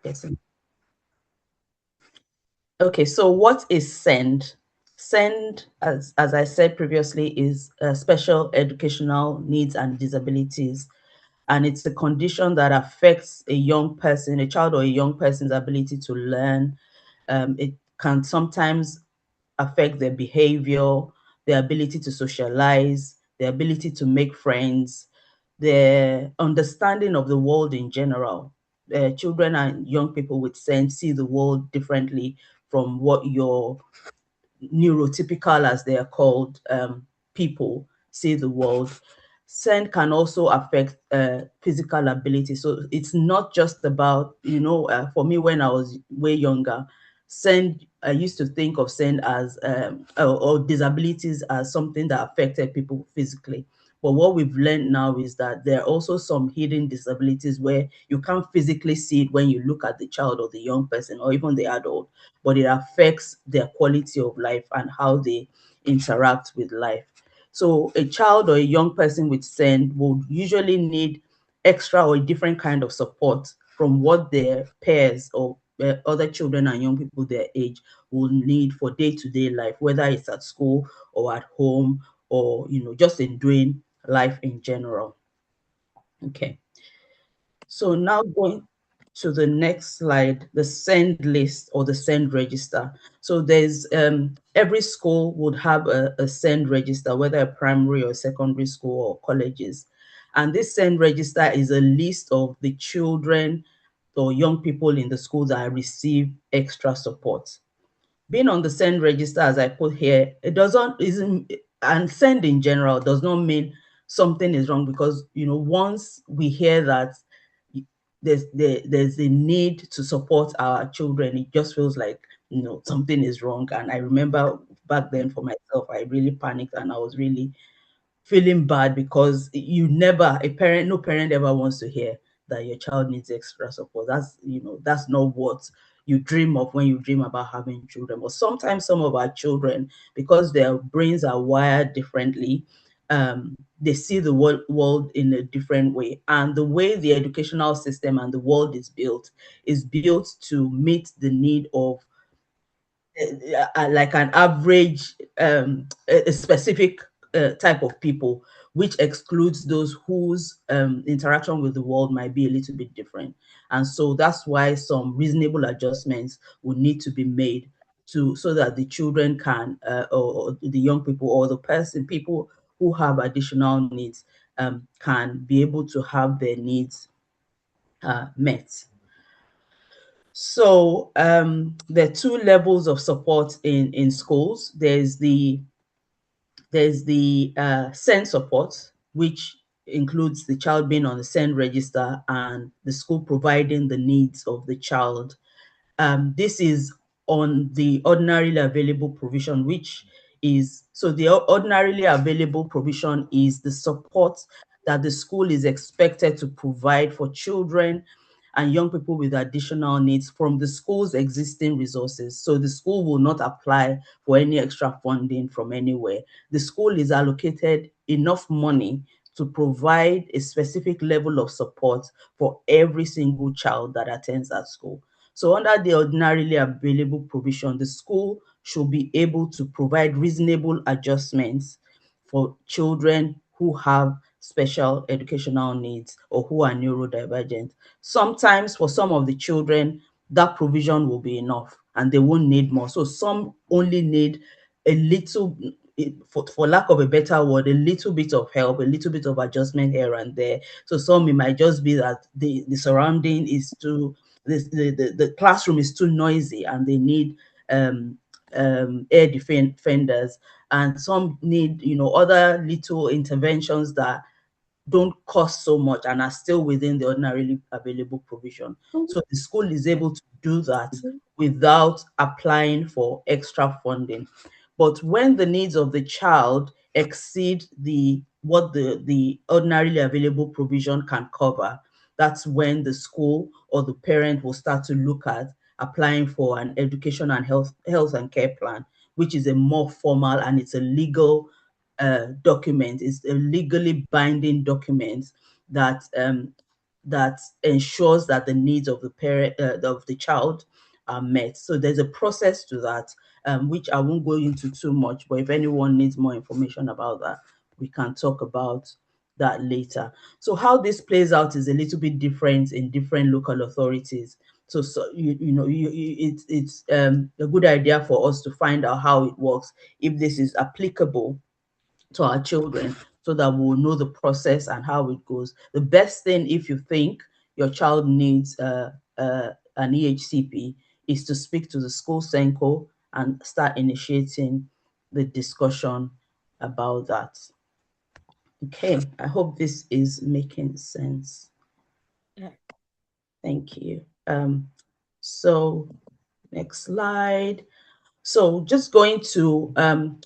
Yes. Okay, so what is SEND? SEND, as I said previously, is Special Educational Needs and Disabilities. And it's a condition that affects a young person, a child or a young person's ability to learn. It can sometimes affect their behavior, their ability to socialize, their ability to make friends, their understanding of the world in general. Children and young people with sense see the world differently from what your neurotypical, as they are called, people see the world. SEND can also affect physical ability. So it's not just about, for me, when I was way younger, SEND, I used to think of SEND as, or disabilities as something that affected people physically. But what we've learned now is that there are also some hidden disabilities where you can't physically see it when you look at the child or the young person or even the adult, but it affects their quality of life and how they interact with life. So a child or a young person with SEND will usually need extra or a different kind of support from what their peers or other children and young people their age will need for day-to-day life, whether it's at school or at home or just in doing life in general. Okay. So now going to the next slide, the SEND list or the SEND register. So there's every school would have a SEND register, whether a primary or secondary school or colleges. And this SEND register is a list of the children or young people in the school that receive extra support. Being on the SEND register, as I put here, and SEND in general does not mean something is wrong, because once we hear that there's a need to support our children, it just feels like something is wrong. And I remember back then for myself, I really panicked and I was really feeling bad, because no parent ever wants to hear that your child needs extra support. That's not what you dream of when you dream about having children. But sometimes some of our children, because their brains are wired differently, they see the world in a different way. And the way the educational system and the world is built to meet the need of like an average, a specific type of people, which excludes those whose interaction with the world might be a little bit different. And so that's why some reasonable adjustments will need to be made so that the children can, or the young people or people who have additional needs can be able to have their needs met. So there are two levels of support in schools. There's the SEND support, which includes the child being on the SEND register and the school providing the needs of the child. This is on the ordinarily available provision, the ordinarily available provision is the support that the school is expected to provide for children and young people with additional needs from the school's existing resources. So the school will not apply for any extra funding from anywhere. The school is allocated enough money to provide a specific level of support for every single child that attends that school. So under the ordinarily available provision, the school should be able to provide reasonable adjustments for children who have special educational needs or who are neurodivergent. Sometimes for some of the children, that provision will be enough and they won't need more. So some only need a little, for lack of a better word, a little bit of help, a little bit of adjustment here and there. So some, it might just be that the surrounding is too, the classroom is too noisy and they need air defenders, and some need other little interventions that don't cost so much and are still within the ordinarily available provision. So the school is able to do that without applying for extra funding. But when the needs of the child exceed what the ordinarily available provision can cover, that's when the school or the parent will start to look at applying for an education and health and care plan, which is a more formal and it's a legal document. It's a legally binding document that that ensures that the needs of the parent of the child are met. So there's a process to that, which I won't go into too much, but if anyone needs more information about that, we can talk about that later. So how this plays out is a little bit different in different local authorities. So it's a good idea for us to find out how it works, if this is applicable to our children, so that we'll know the process and how it goes. The best thing, if you think your child needs an EHCP, is to speak to the school Senko and start initiating the discussion about that. Okay, I hope this is making sense. Thank you. So next slide. So just going to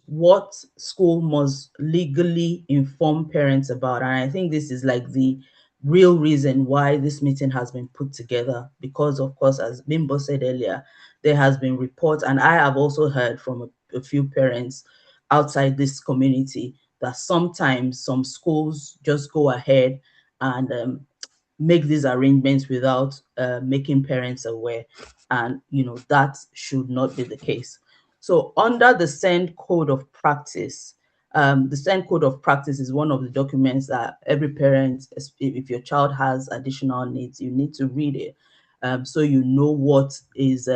what school must legally inform parents about. And I think this is like the real reason why this meeting has been put together, because of course, as Bimbo said earlier, there has been reports, and I have also heard from a few parents outside this community that sometimes some schools just go ahead and make these arrangements without making parents aware. And, that should not be the case. So under the SEND Code of Practice, the SEND Code of Practice is one of the documents that every parent, if your child has additional needs, you need to read it, so you know what is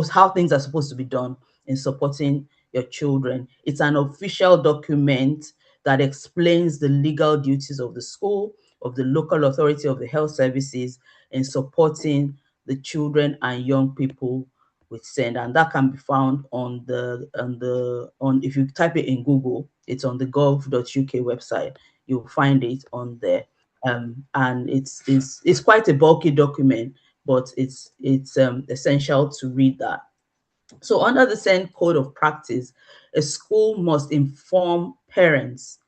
how things are supposed to be done in supporting your children. It's an official document that explains the legal duties of the school, of the local authority, of the health services in supporting the children and young people with SEND. And that can be found on if you type it in Google, it's on the gov.uk website. You'll find it on there. And it's quite a bulky document, but it's essential to read that. So under the SEND Code of Practice, a school must inform parents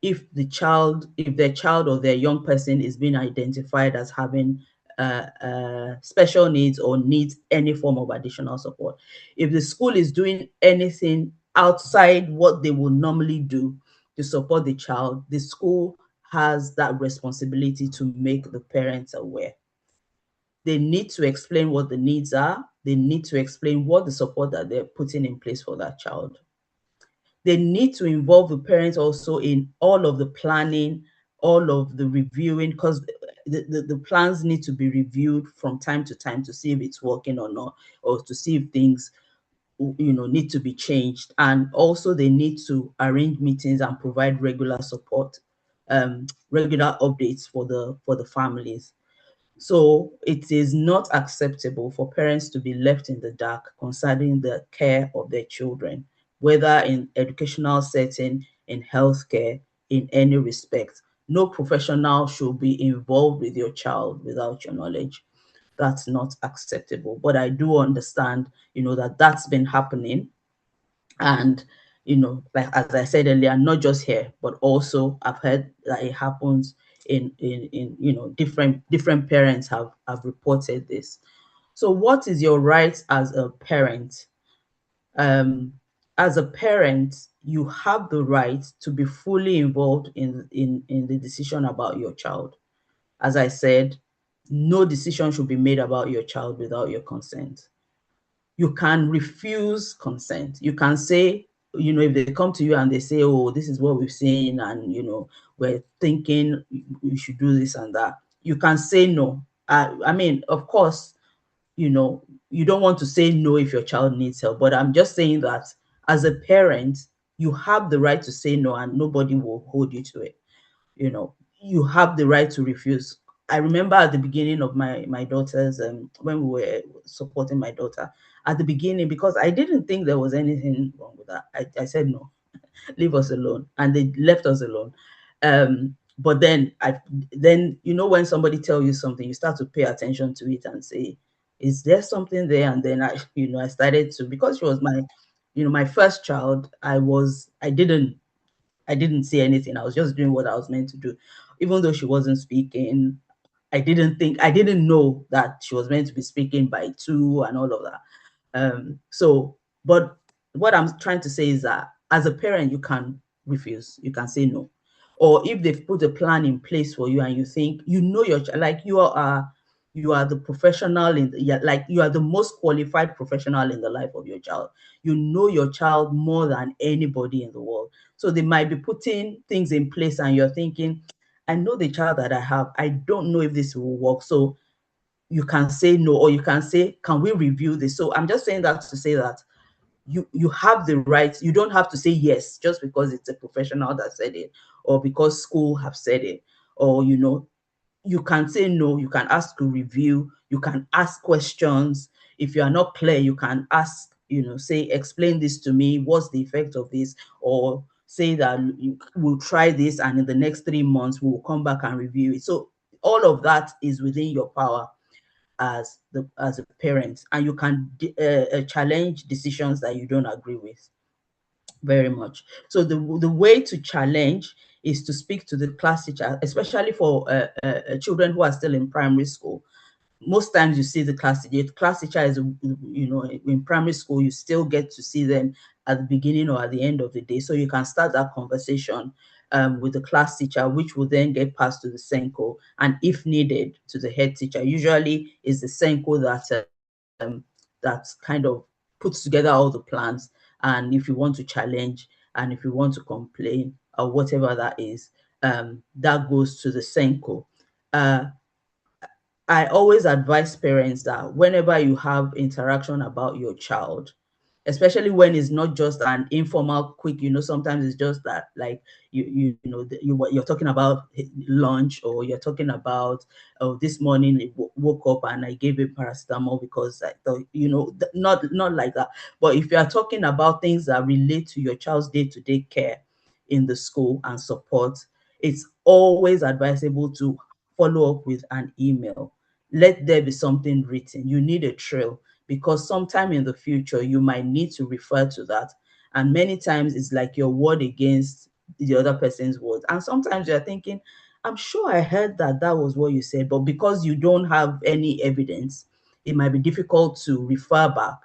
if their child or their young person is being identified as having special needs or needs any form of additional support. If the school is doing anything outside what they will normally do to support the child, the school has that responsibility to make the parents aware. They need to explain what the needs are. They need to explain what the support that they're putting in place for that child. They need to involve the parents also in all of the planning, all of the reviewing, because the plans need to be reviewed from time to time to see if it's working or not, or to see if things need to be changed. And also they need to arrange meetings and provide regular support, regular updates for the families. So it is not acceptable for parents to be left in the dark concerning the care of their children, whether in educational setting, in healthcare, in any respect. No professional should be involved with your child without your knowledge. That's not acceptable. But I do understand, that that's been happening. And, like as I said earlier, not just here, but also I've heard that it happens in different parents have reported this. So what is your right as a parent? Um, as a parent, you have the right to be fully involved in the decision about your child. As I said, no decision should be made about your child without your consent. You can refuse consent. You can say, if they come to you and they say, oh, this is what we've seen, and, we're thinking you should do this and that, you can say no. I mean, of course, you don't want to say no if your child needs help, but I'm just saying that as a parent, you have the right to say no and nobody will hold you to it. You have the right to refuse. I remember at the beginning of my daughter's, when we were supporting my daughter, at the beginning, because I didn't think there was anything wrong with that, I said no, leave us alone, and they left us alone. But then when somebody tells you something, you start to pay attention to it and say, is there something there? And then I started to, because she was my first child. I didn't see anything. I was just doing what I was meant to do. Even though she wasn't speaking, I didn't know that she was meant to be speaking by 2 and all of that. But what I'm trying to say is that as a parent, you can refuse, you can say no. or if they've put a plan in place for you and you think you know your like you are the professional in yeah, like you are the most qualified professional in the life of your child. You know your child more than anybody in the world. So they might be putting things in place and you're thinking, I know the child that I have. I don't know if this will work. So you can say no, or you can say, can we review this? So I'm just saying that to say that you have the right. You don't have to say yes just because it's a professional that said it, or because school have said it, or you can say no. You can ask to review. You can ask questions. If you are not clear, you can ask, say, explain this to me. What's the effect of this? Or say that we'll try this, and in the next 3 months we'll come back and review it. So all of that is within your power as a parent, and you can challenge decisions that you don't agree with very much. So the way to challenge is to speak to the class teacher, especially for children who are still in primary school. Most times you see the class teacher is, in primary school, you still get to see them at the beginning or at the end of the day. So you can start that conversation with the class teacher, which will then get passed to the Senko, and if needed, to the head teacher. Usually is the Senko that kind of puts together all the plans. And if you want to challenge, and if you want to complain, or whatever that is, that goes to the Senko. I always advise parents that whenever you have interaction about your child, especially when it's not just an informal, quick, sometimes it's just that, like, you're talking about lunch, or you're talking about, oh, this morning he woke up and I gave him paracetamol because I thought, not like that. But if you are talking about things that relate to your child's day-to-day care in the school and support, it's always advisable to follow up with an email. Let there be something written. You need a trail, because sometime in the future you might need to refer to that. And many times it's like your word against the other person's words. And sometimes you're thinking, I'm sure I heard that that was what you said, but because you don't have any evidence, it might be difficult to refer back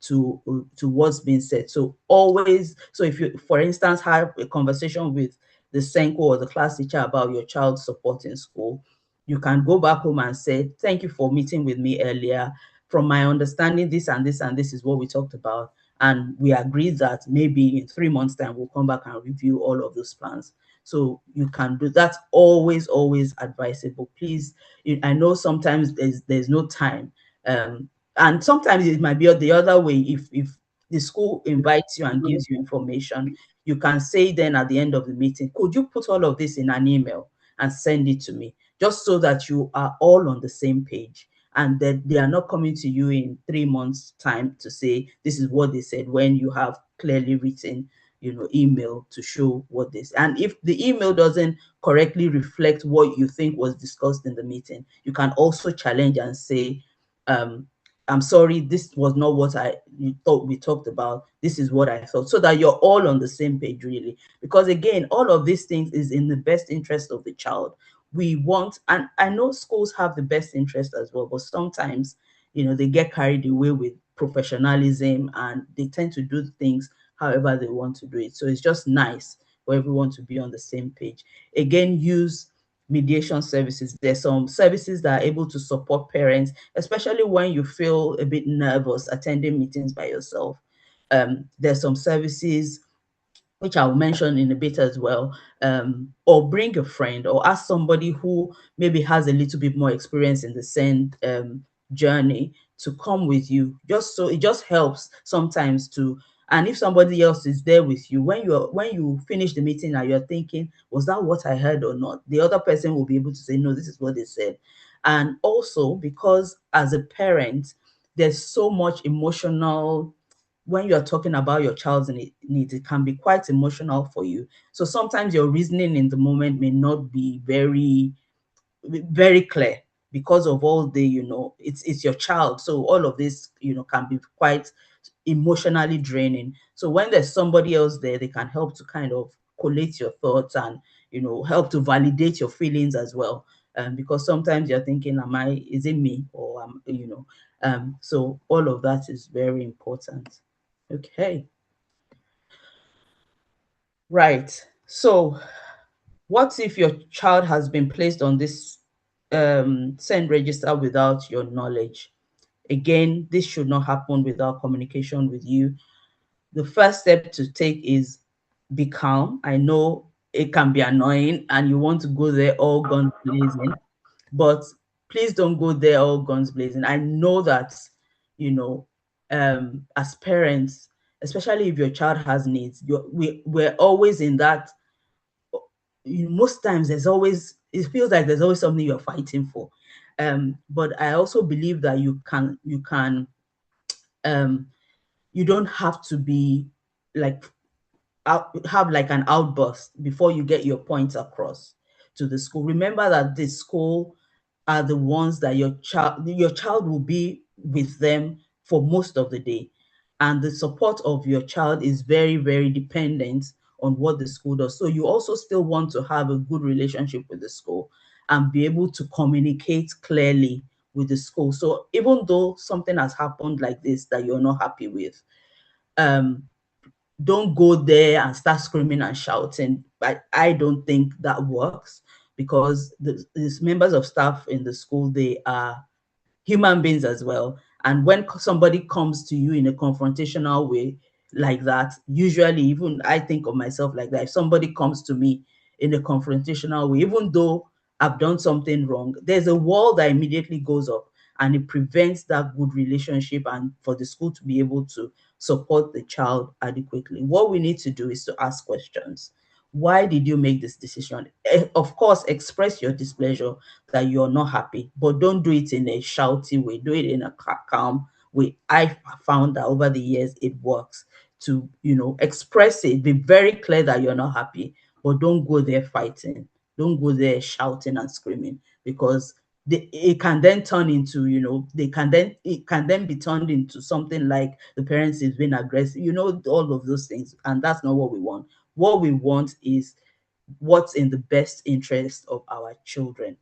to what's been said. So always, so if you, for instance, have a conversation with the Senko or the class teacher about your child's support in school, you can go back home and say, thank you for meeting with me earlier. From my understanding, this and this and this is what we talked about. And we agreed that maybe in 3 months' time, we'll come back and review all of those plans. So you can do that's always, always advisable. Please, I know sometimes there's no time. And sometimes it might be the other way. If the school invites you and gives you information, you can say then at the end of the meeting, could you put all of this in an email and send it to me, just so that you are all on the same page, and that they are not coming to you in 3 months' time to say this is what they said, when you have clearly written, email to show what this. And if the email doesn't correctly reflect what you think was discussed in the meeting, you can also challenge and say, um, I'm sorry, this was not what you thought we talked about. This is what I thought, so that you're all on the same page, really. Because again, all of these things is in the best interest of the child. We want, and I know schools have the best interest as well, but sometimes, they get carried away with professionalism, and they tend to do things however they want to do it. So it's just nice for everyone to be on the same page. Again, use mediation services. There's some services that are able to support parents, especially when you feel a bit nervous attending meetings by yourself. There's some services which I'll mention in a bit as well, or bring a friend, or ask somebody who maybe has a little bit more experience in the send journey to come with you. Just so it just helps sometimes to. And if somebody else is there with you, when you finish the meeting and you're thinking, was that what I heard or not? The other person will be able to say, no, this is what they said. And also, because as a parent, there's so much emotional, when you're talking about your child's needs, it can be quite emotional for you. So sometimes your reasoning in the moment may not be very clear, because of all the, it's your child. So all of this, can be quite emotionally draining. So when there's somebody else there, they can help to kind of collate your thoughts, and, help to validate your feelings as well. Because sometimes you're thinking, is it me, or so all of that is very important. Okay. Right. So What if your child has been placed on this send register without your knowledge? Again, this should not happen without communication with you. The first step to take is be calm. I know it can be annoying and you want to go there all guns blazing, but please don't go there all guns blazing. I know that, you know, as parents, especially if your child has needs, we're always in that. Most times there's always, it feels like there's always something you're fighting for. But I also believe that um, you don't have to be like have like an outburst before you get your points across to the school. Remember that the school are the ones that your child will be with them for most of the day, and the support of your child is very, very dependent on what the school does. So you also still want to have a good relationship with the school and be able to communicate clearly with the school. So even though something has happened like this that you're not happy with, um don't go there and start screaming and shouting. I don't think that works, because these members of staff in the school, they are human beings as well. And when somebody comes to you in a confrontational way like that, usually, even I think of myself like that. If somebody comes to me in a confrontational way, even though I've done something wrong, there's a wall that immediately goes up, and it prevents that good relationship and for the school to be able to support the child adequately. What we need to do is to ask questions. Why did you make this decision? Of course, express your displeasure that you're not happy, but don't do it in a shouty way. Do it in a calm way. I found that over the years it works to, express it, be very clear that you're not happy, but don't go there fighting. Don't go there shouting and screaming, because it can then turn into, it can then be turned into something like the parents is being aggressive, all of those things. And that's not what we want. What we want is what's in the best interest of our children.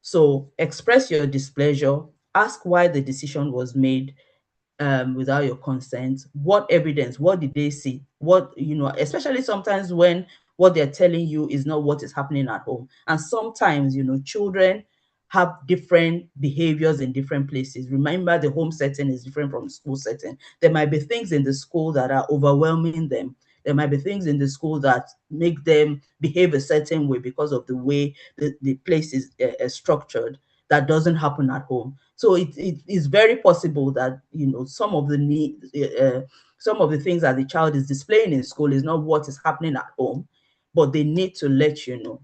So express your displeasure, ask why the decision was made without your consent. What evidence? What did they see? What, especially sometimes when what they're telling you is not what is happening at home. And sometimes, children have different behaviors in different places. Remember, the home setting is different from school setting. There might be things in the school that are overwhelming them. There might be things in the school that make them behave a certain way because of the way the place is structured, that doesn't happen at home. So it is very possible that some of the some of the things that the child is displaying in school is not what is happening at home, but they need to let you know.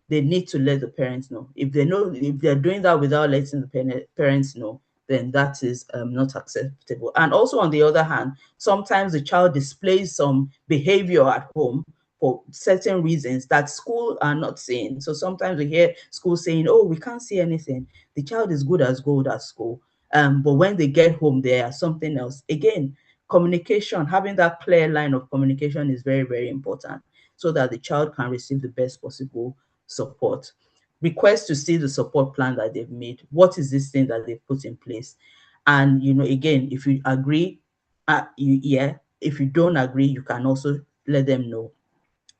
They need to let the parents know. If they're doing that without letting the parents know, then that is not acceptable. And also, on the other hand, sometimes the child displays some behavior at home for certain reasons that school are not seeing. So sometimes we hear school saying, "Oh, we can't see anything. The child is good as gold at school." But when they get home, they are something else. Again, communication, having that clear line of communication is very, very important, so that the child can receive the best possible support. Request to see the support plan that they've made. What is this thing that they've put in place? And again, if you agree, yeah. If you don't agree, you can also let them know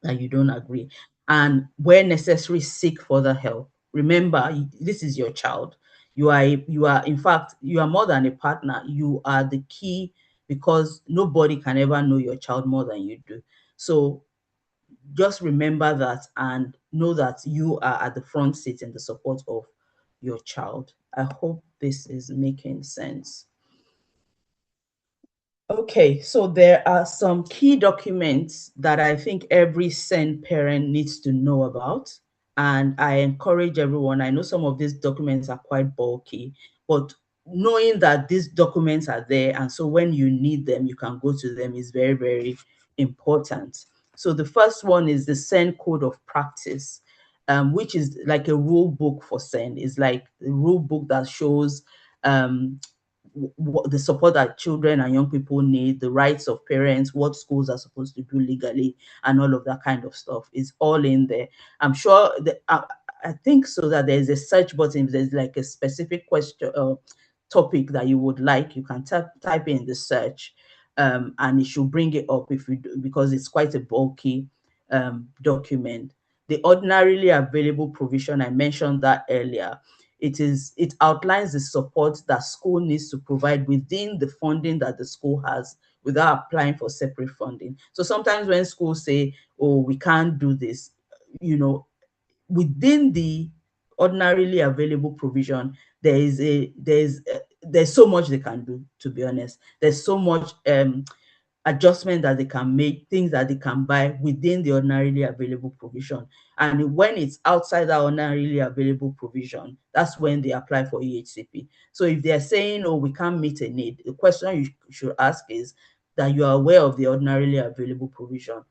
that you don't agree. And where necessary, seek further help. Remember, this is your child. You are in fact, you are more than a partner. You are the key, because nobody can ever know your child more than you do. So just remember that, and know that you are at the front seat in the support of your child. I hope this is making sense. Okay, so there are some key documents that I think every SEND parent needs to know about. And I encourage everyone, I know some of these documents are quite bulky, but knowing that these documents are there, and so when you need them, you can go to them, is very, very important. So the first one is the SEND Code of Practice, which is like a rule book for SEND. It's like a rule book that shows um, the support that children and young people need, the rights of parents, what schools are supposed to do legally, and all of that kind of stuff is all in there. I'm sure that I think so that there's a search button. If there's like a specific question topic that you would like, you can type in the search, and it should bring it up if you do, because it's quite a bulky document. the ordinarily available provision, I mentioned that earlier. It outlines the support that school needs to provide within the funding that the school has without applying for separate funding. So sometimes when schools say, oh, we can't do this, within the ordinarily available provision, there's so much they can do, to be honest. There's so much adjustment that they can make, things that they can buy within the ordinarily available provision. And when it's outside that ordinarily available provision, that's when they apply for EHCP. So if they're saying, oh, we can't meet a need, the question you should ask is that you are aware of the ordinarily available provision.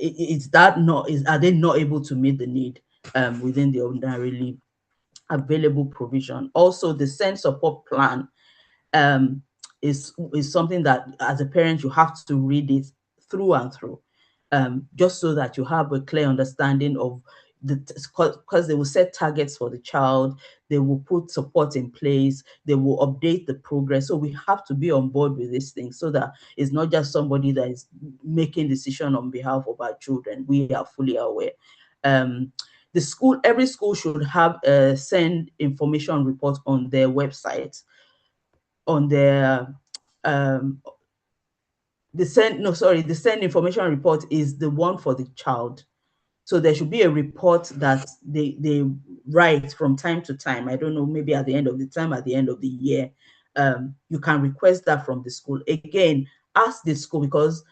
Are they not able to meet the need within the ordinarily available provision? Also, the SEND support plan um, is something that as a parent you have to read it through and through, just so that you have a clear understanding of because they will set targets for the child, they will put support in place, they will update the progress. So we have to be on board with this thing so that it's not just somebody that is making decision on behalf of our children. We are fully aware. Every school should have a SEND information report on their website, on their the SEND information report is the one for the child. So there should be a report that they write from time to time. I don't know, maybe at the end of the time, at the end of the year. You can request that from the school. Again, ask the school, because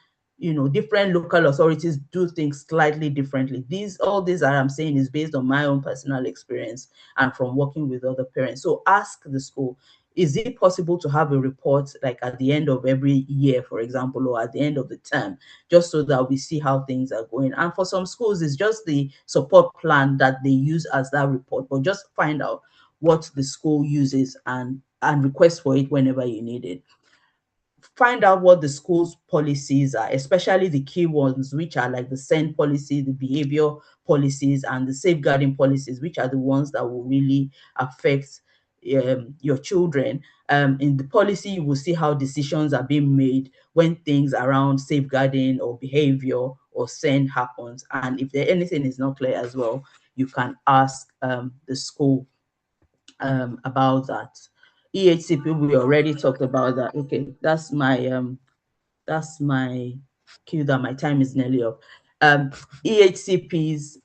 different local authorities do things slightly differently. All these that I'm saying is based on my own personal experience and from working with other parents. So ask the school, is it possible to have a report like at the end of every year, for example, or at the end of the term, just so that we see how things are going? And for some schools, it's just the support plan that they use as that report, but just find out what the school uses and request for it whenever you need it. Find out what the school's policies are, especially the key ones, which are like the SEND policy, the behavior policies, and the safeguarding policies, which are the ones that will really affect your children. In the policy, you will see how decisions are being made when things around safeguarding or behavior or SEND happens. And if anything is not clear as well, you can ask the school about that. EHCP, we already talked about that. Okay, that's my cue that my time is nearly up. EHCPs,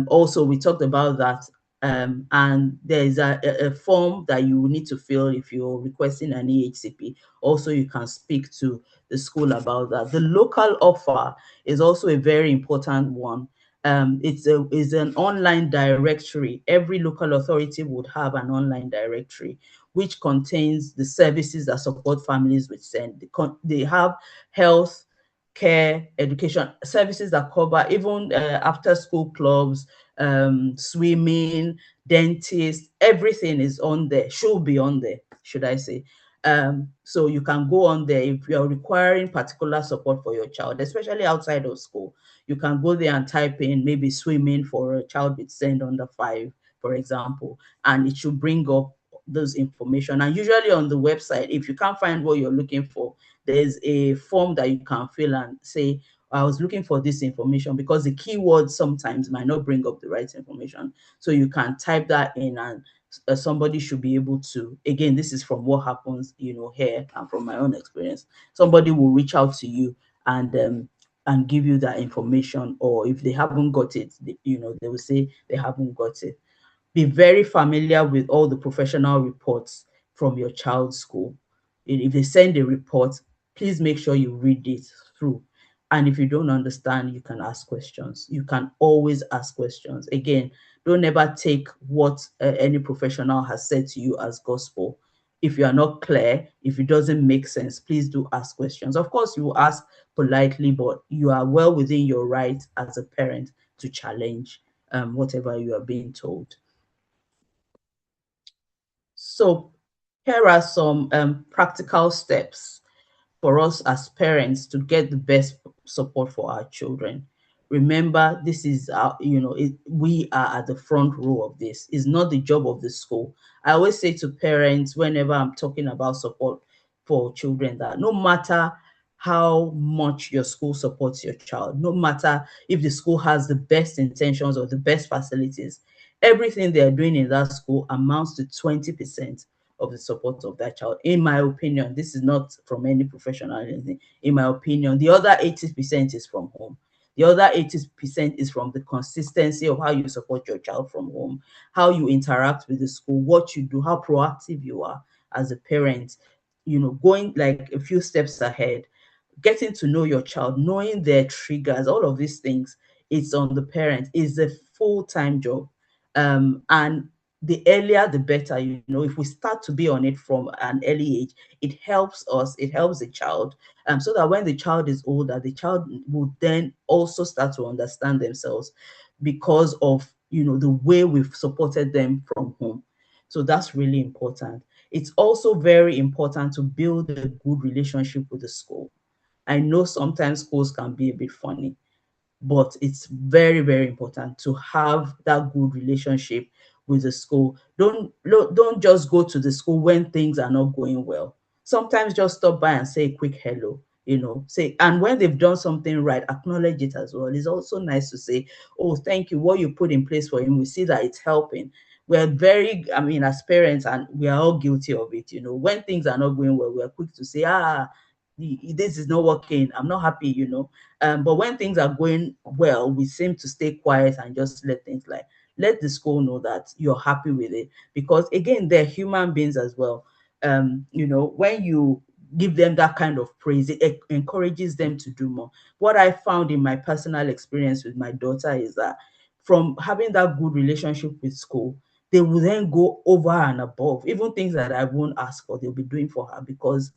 also we talked about that, and there is a form that you will need to fill if you're requesting an EHCP. Also, you can speak to the school about that. The local offer is also a very important one. It's an online directory. Every local authority would have an online directory which contains the services that support families with SEND. They have health, care, education services that cover even after school clubs, swimming, dentists, everything is on there, should be on there, should I say. So you can go on there if you're requiring particular support for your child, especially outside of school. You can go there and type in maybe swimming for a child with SEND under 5, for example, and it should bring up those information. And usually on the website, if you can't find what you're looking for, there's a form that you can fill and say, I was looking for this information, because the keywords sometimes might not bring up the right information. So you can type that in, and somebody should be able to, again, this is from what happens, here, and from my own experience, somebody will reach out to you and give you that information. Or if they haven't got it, they will say they haven't got it. Be very familiar with all the professional reports from your child's school. If they send a report, please make sure you read it through. And if you don't understand, you can ask questions. You can always ask questions. Again, don't ever take what any professional has said to you as gospel. If you are not clear, if it doesn't make sense, please do ask questions. Of course, you will ask politely, but you are well within your right as a parent to challenge whatever you are being told. So here are some practical steps for us as parents to get the best support for our children. Remember, this is we are at the front row of this. It's not the job of the school. I always say to parents whenever I'm talking about support for children that no matter how much your school supports your child. No matter if the school has the best intentions or the best facilities, everything they're doing in that school amounts to 20% of the support of that child. In my opinion, this is not from any professional or anything. In my opinion, the other 80% is from home. The other 80% is from the consistency of how you support your child from home, how you interact with the school, what you do, how proactive you are as a parent, going like a few steps ahead, getting to know your child, knowing their triggers, all of these things, it's on the parent. It's a full-time job. And the earlier, the better. If we start to be on it from an early age, it helps us, it helps the child, so that when the child is older, the child will then also start to understand themselves because of, the way we've supported them from home. So that's really important. It's also very important to build a good relationship with the school. I know sometimes schools can be a bit funny, but it's very, very important to have that good relationship with the school. Don't just go to the school when things are not going well. Sometimes just stop by and say a quick hello, say, and when they've done something right, acknowledge it as well. It's also nice to say, oh, thank you, what you put in place for him, we see that it's helping. We're very, I mean, as parents, and we are all guilty of it, when things are not going well, we're quick to say, this is not working, I'm not happy, but when things are going well, we seem to stay quiet and just let things like, let the school know that you're happy with it, because again, they're human beings as well. When you give them that kind of praise, it encourages them to do more. What I found in my personal experience with my daughter is that from having that good relationship with school, they will then go over and above, even things that I won't ask for, they'll be doing for her because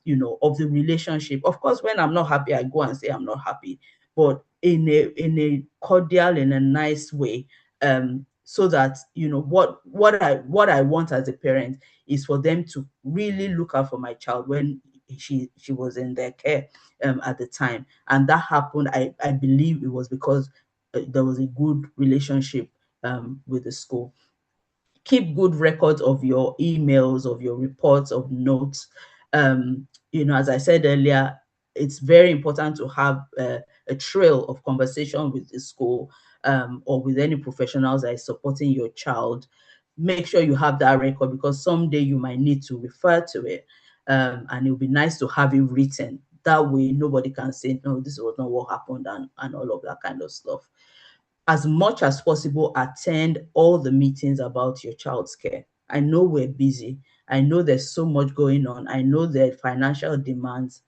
of the relationship. Of course, when I'm not happy, I go and say I'm not happy, but in a cordial, in a nice way, so that what I want as a parent is for them to really look out for my child when she was in their care at the time. And that happened, I believe it was because there was a good relationship with the school. Keep good records of your emails, of your reports, of notes. As I said earlier, it's very important to have a trail of conversation with the school, or with any professionals that is supporting your child. Make sure you have that record, because someday you might need to refer to it, and it would be nice to have it written. That way, nobody can say, no, this was not what happened, and all of that kind of stuff. As much as possible, attend all the meetings about your child's care. I know we're busy. I know there's so much going on. I know there are financial demands,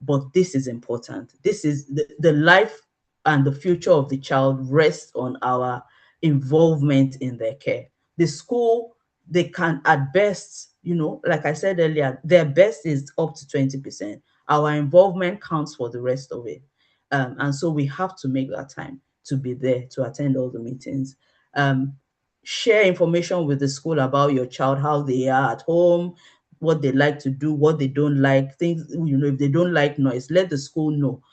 but this is important. This is the life and the future of the child rests on our involvement in their care. The school, they can at best, like I said earlier, their best is up to 20%. Our involvement counts for the rest of it. And so we have to make that time to be there, to attend all the meetings. Share information with the school about your child, how they are at home, what they like to do, what they don't like, things, if they don't like noise, let the school know.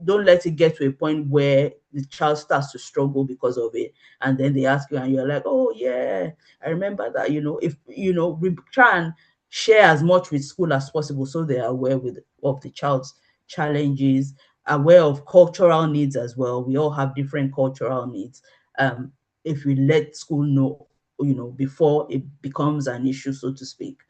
Don't let it get to a point where the child starts to struggle because of it. And then they ask you and you're like, oh yeah, I remember that, if, we try and share as much with school as possible so they are aware of the child's challenges, aware of cultural needs as well. We all have different cultural needs. If we let school know, before it becomes an issue, so to speak.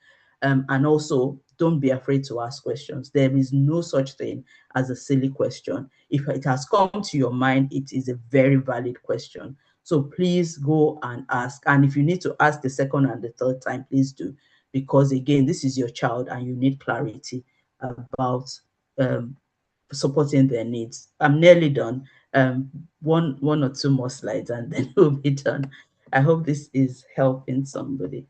And also, don't be afraid to ask questions. There is no such thing as a silly question. If it has come to your mind, it is a very valid question. So please go and ask. And if you need to ask the second and the third time, please do. Because again, this is your child and you need clarity about supporting their needs. I'm nearly done. One or two more slides and then we'll be done. I hope this is helping somebody.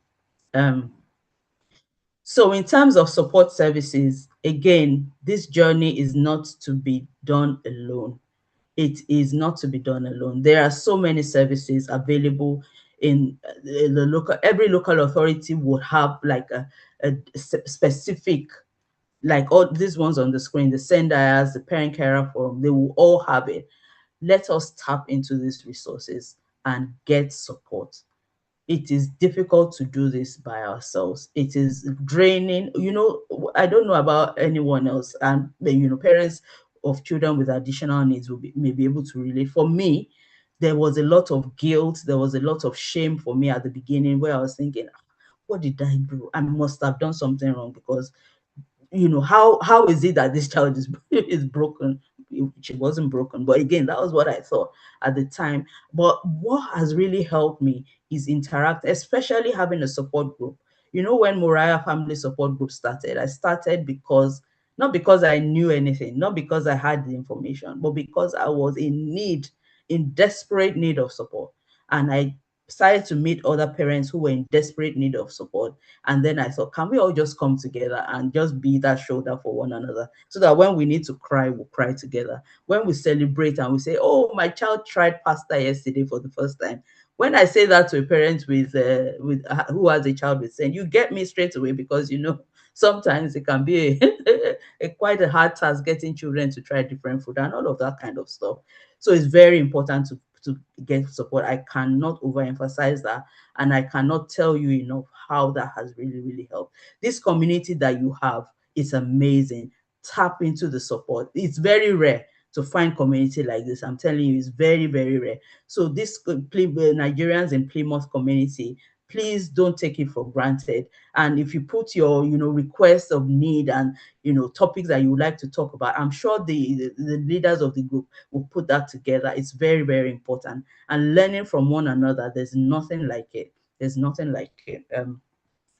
So in terms of support services, again, this journey is not to be done alone. It is not to be done alone. There are so many services available in the local, every local authority would have like a specific, like all these ones on the screen, the senders, the parent carer forum, they will all have it. Let us tap into these resources and get support. it is difficult to do this by ourselves. It is draining. I don't know about anyone else, and parents of children with additional needs may be able to relate. For me, there was a lot of guilt. There was a lot of shame for me at the beginning, where I was thinking, what did I do? I must have done something wrong, because how is it that this child is is broken? She wasn't broken, but again, that was what I thought at the time. But what has really helped me is interact, especially having a support group. When Moriah Family Support Group started, I started because not because I knew anything, not because I had the information, but because I was in desperate need of support. And I started to meet other parents who were in desperate need of support. And then I thought, can we all just come together and just be that shoulder for one another, so that when we need to cry, we'll cry together. When we celebrate and we say, oh, my child tried pasta yesterday for the first time. When I say that to a parent who has a child with SEND, you get me straight away, because sometimes it can be quite a hard task getting children to try different food and all of that kind of stuff. So it's very important to get support. I cannot overemphasize that, and I cannot tell you enough how that has really, really helped. This community that you have is amazing. Tap into the support. It's very rare to find community like this. I'm telling you, it's very, very rare. So this Nigerians in Plymouth community, please don't take it for granted. And if you put your, requests of need and, topics that you would like to talk about, I'm sure the leaders of the group will put that together. It's very, very important. And learning from one another, there's nothing like it. There's nothing like it.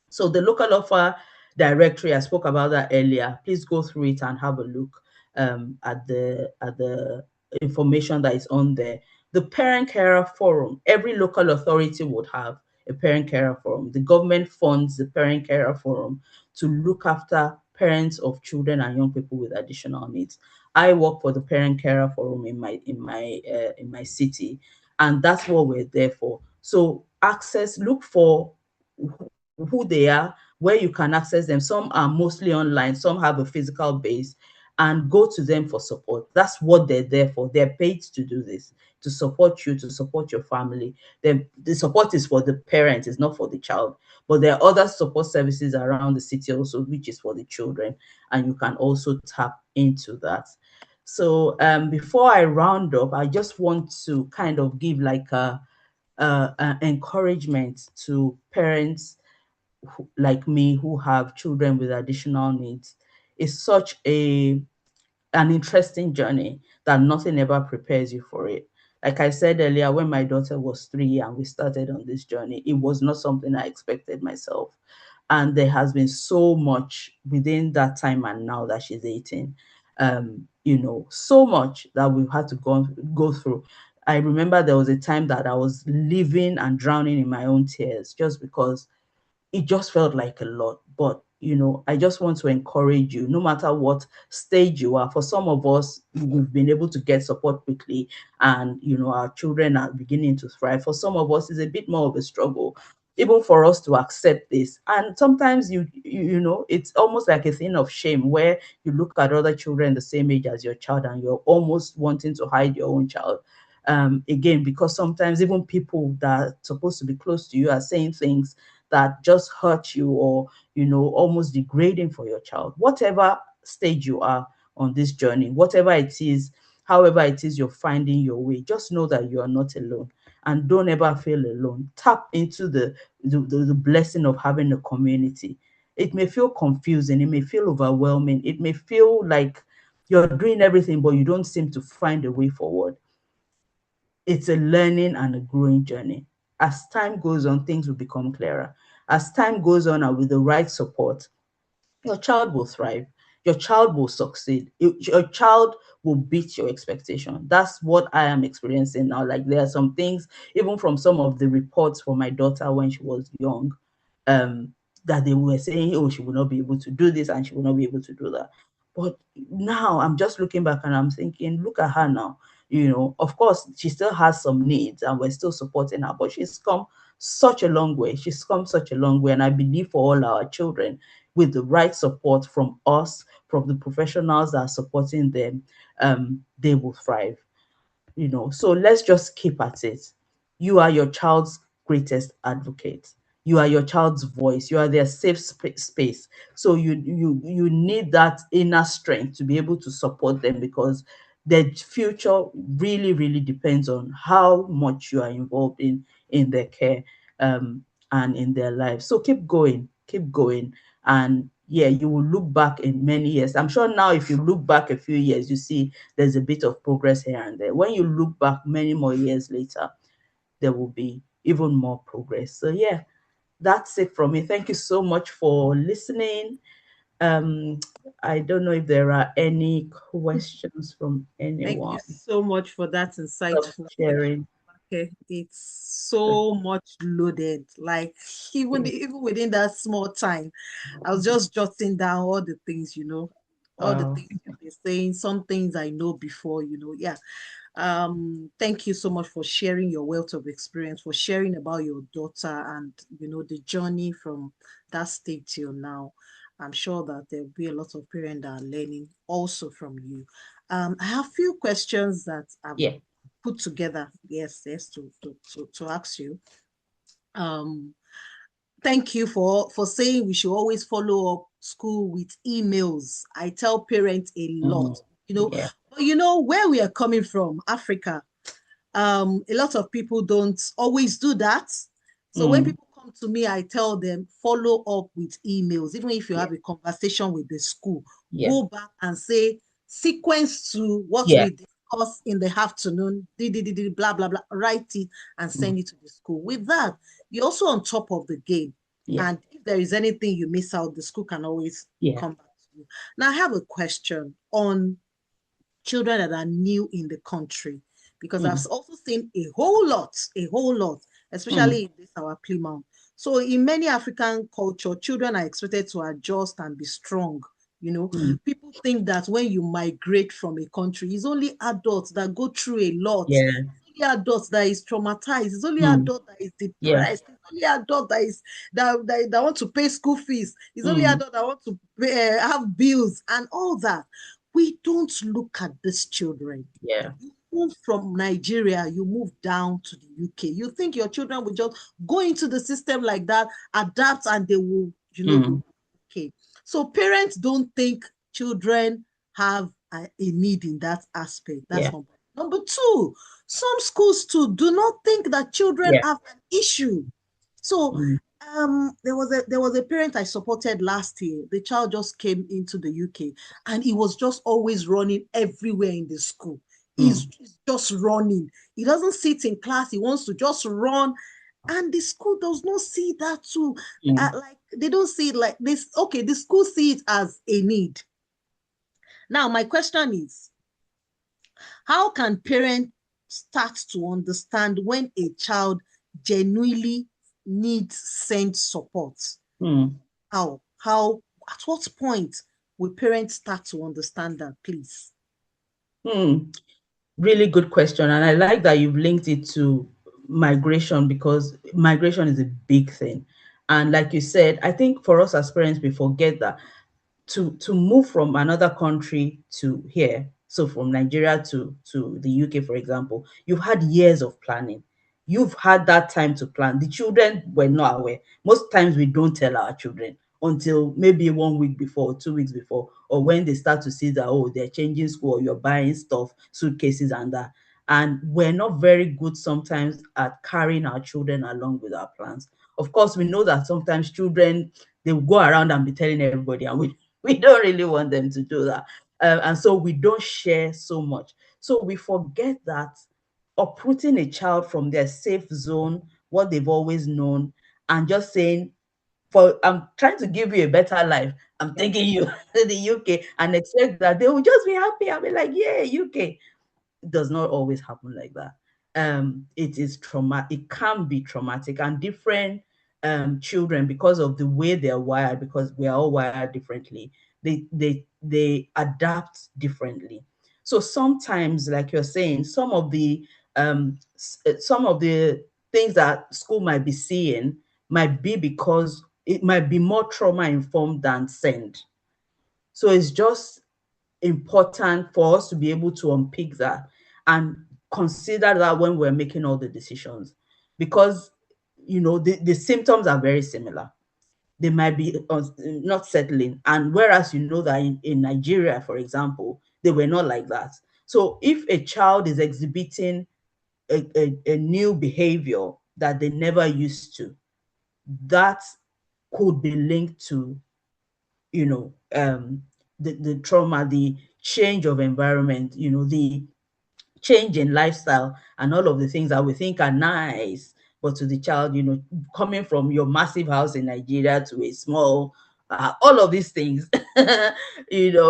So the local offer directory, I spoke about that earlier. Please go through it and have a look at the information that is on there. The parent carer forum, every local authority would have a parent carer forum. The government funds the parent carer forum to look after parents of children and young people with additional needs. I work for the parent carer forum in my city, and that's what we're there for. So look for who they are, where you can access them. Some are mostly online, some have a physical base, and go to them for support. That's what they're there for. They're paid to do this, to support you, to support your family. The support is for the parent, it's not for the child. But there are other support services around the city also, which is for the children, and you can also tap into that. So before I round up, I just want to kind of give like a encouragement to parents like me who have children with additional needs. It's such an interesting journey that nothing ever prepares you for it. Like I said earlier, when my daughter was 3 and we started on this journey, it was not something I expected myself. And there has been so much within that time and now that she's 18. So much that we've had to go through. I remember there was a time that I was living and drowning in my own tears, just because it just felt like a lot. But I just want to encourage you, no matter what stage you are. For some of us, we've been able to get support quickly, and our children are beginning to thrive. For some of us, it's a bit more of a struggle, even for us to accept this. And sometimes it's almost like a thing of shame, where you look at other children the same age as your child and you're almost wanting to hide your own child. Again, because sometimes even people that are supposed to be close to you are saying things that just hurt you, or almost degrading for your child. Whatever stage you are on this journey, whatever it is, however it is you're finding your way, just know that you are not alone, and don't ever feel alone. Tap into the blessing of having a community. It may feel confusing, it may feel overwhelming, it may feel like you're doing everything but you don't seem to find a way forward. It's a learning and a growing journey. As time goes on, things will become clearer. As time goes on, and with the right support, your child will thrive. Your child will succeed. Your child will beat your expectation. That's what I am experiencing now. Like, there are some things, even from some of the reports for my daughter when she was young, um, that they were saying, oh, she will not be able to do this and she will not be able to do that. But now I'm just looking back and I'm thinking, look at her now. Of course, she still has some needs and we're still supporting her, but she's come such a long way. She's come such a long way. And I believe for all our children, with the right support from us, from the professionals that are supporting them, they will thrive. So let's just keep at it. You are your child's greatest advocate. You are your child's voice. You are their safe space. So you need that inner strength to be able to support them, because their future really, really depends on how much you are involved in their care, and in their lives. So keep going. And yeah, you will look back in many years. I'm sure now if you look back a few years, you see there's a bit of progress here and there. When you look back many more years later, there will be even more progress. So yeah, that's it from me. Thank you so much for listening. Um, I don't know if there are any questions from Thank you anyone. so much for that Of insightful. sharing. Okay, it's so much loaded. Like even within that small time, I was just jotting down all the things, all the Wow. things you've been saying, some things I know before, yeah. Thank you so much for sharing your wealth of experience, for sharing about your daughter and the journey from that state till now. I'm sure that there'll be a lot of parents that are learning also from you. I have a few questions that I've Yeah. put together, yes, to ask you. Um, Thank you for saying we should always follow up school with emails. I tell parents a lot, Mm, you know, yeah. but where we are coming from, Africa, a lot of people don't always do that. So when Mm, people come to me, I tell them follow up with emails. Even if you yeah. have a conversation with the school, Yeah. go back and say sequence to what Yeah. we discussed in the afternoon, blah blah blah. Write it and Mm, send it to the school. With that, you're also on top of the game. yeah. And if there is anything you miss out, the school can always Yeah. come back to you. Now, I have a question on children that are new in the country, because I've Mm, also seen a whole lot, mm, especially in this our Plymouth. So in many African culture, children are expected to adjust and be strong. mm, People think that when you migrate from a country, it's only adults that go through a lot. yeah. It's only adults that is traumatized. It's only Mm, adult that is yeah. depressed. It's only adult that is that want to pay school fees. It's only Mm, adult that want to have bills and all that. We don't look at these children. yeah. You move from Nigeria, you move down to the UK. You think your children will just go into the system like that, adapt, and they will Mm, be okay. So parents don't think children have a need in that aspect. That's yeah. number. Number two, some schools too do not think that children Yeah. have an issue. So Mm, there was a parent I supported last year. The child just came into the UK and he was just always running everywhere in the school. He's mm, just running. He doesn't sit in class. He wants to just run. And the school does not see that too. mm, Like they don't see it like this. Okay, the school see it as a need. Now, my question is, how can parents start to understand when a child genuinely needs send support? mm, How, at what point will parents start to understand that, please? mm. Really good question. And I like that you've linked it to migration, because migration is a big thing. And like you said, I think for us as parents, we forget that to move from another country to here, so from Nigeria to the UK, for example, you've had years of planning. You've had that time to plan. The children were not aware. Most times we don't tell our children until maybe 1 week before, 2 weeks before, or when they start to see that, oh, they're changing school, or you're buying stuff, suitcases and that. And we're not very good sometimes at carrying our children along with our plans. Of course, we know that sometimes children, they will go around and be telling everybody, and we don't really want them to do that. And so we don't share so much. So we forget that uprooting a child from their safe zone, what they've always known, and just saying, for I'm trying to give you a better life. I'm Yeah. taking you to the UK, and expect that they will just be happy. I'll be like, yeah, UK. It does not always happen like that. It is trauma. It can be traumatic, and different children, because of the way they are wired, because we are all wired differently, they adapt differently. So sometimes, like you're saying, some of the things that school might be seeing might be because it might be more trauma informed than send. So it's just important for us to be able to unpick that and consider that when we're making all the decisions. Because the symptoms are very similar. They might be not settling. And whereas that in Nigeria, for example, they were not like that. So if a child is exhibiting a new behavior that they never used to, that could be linked to, the trauma, the change of environment, the change in lifestyle, and all of the things that we think are nice, but to the child, coming from your massive house in Nigeria to a small, all of these things, it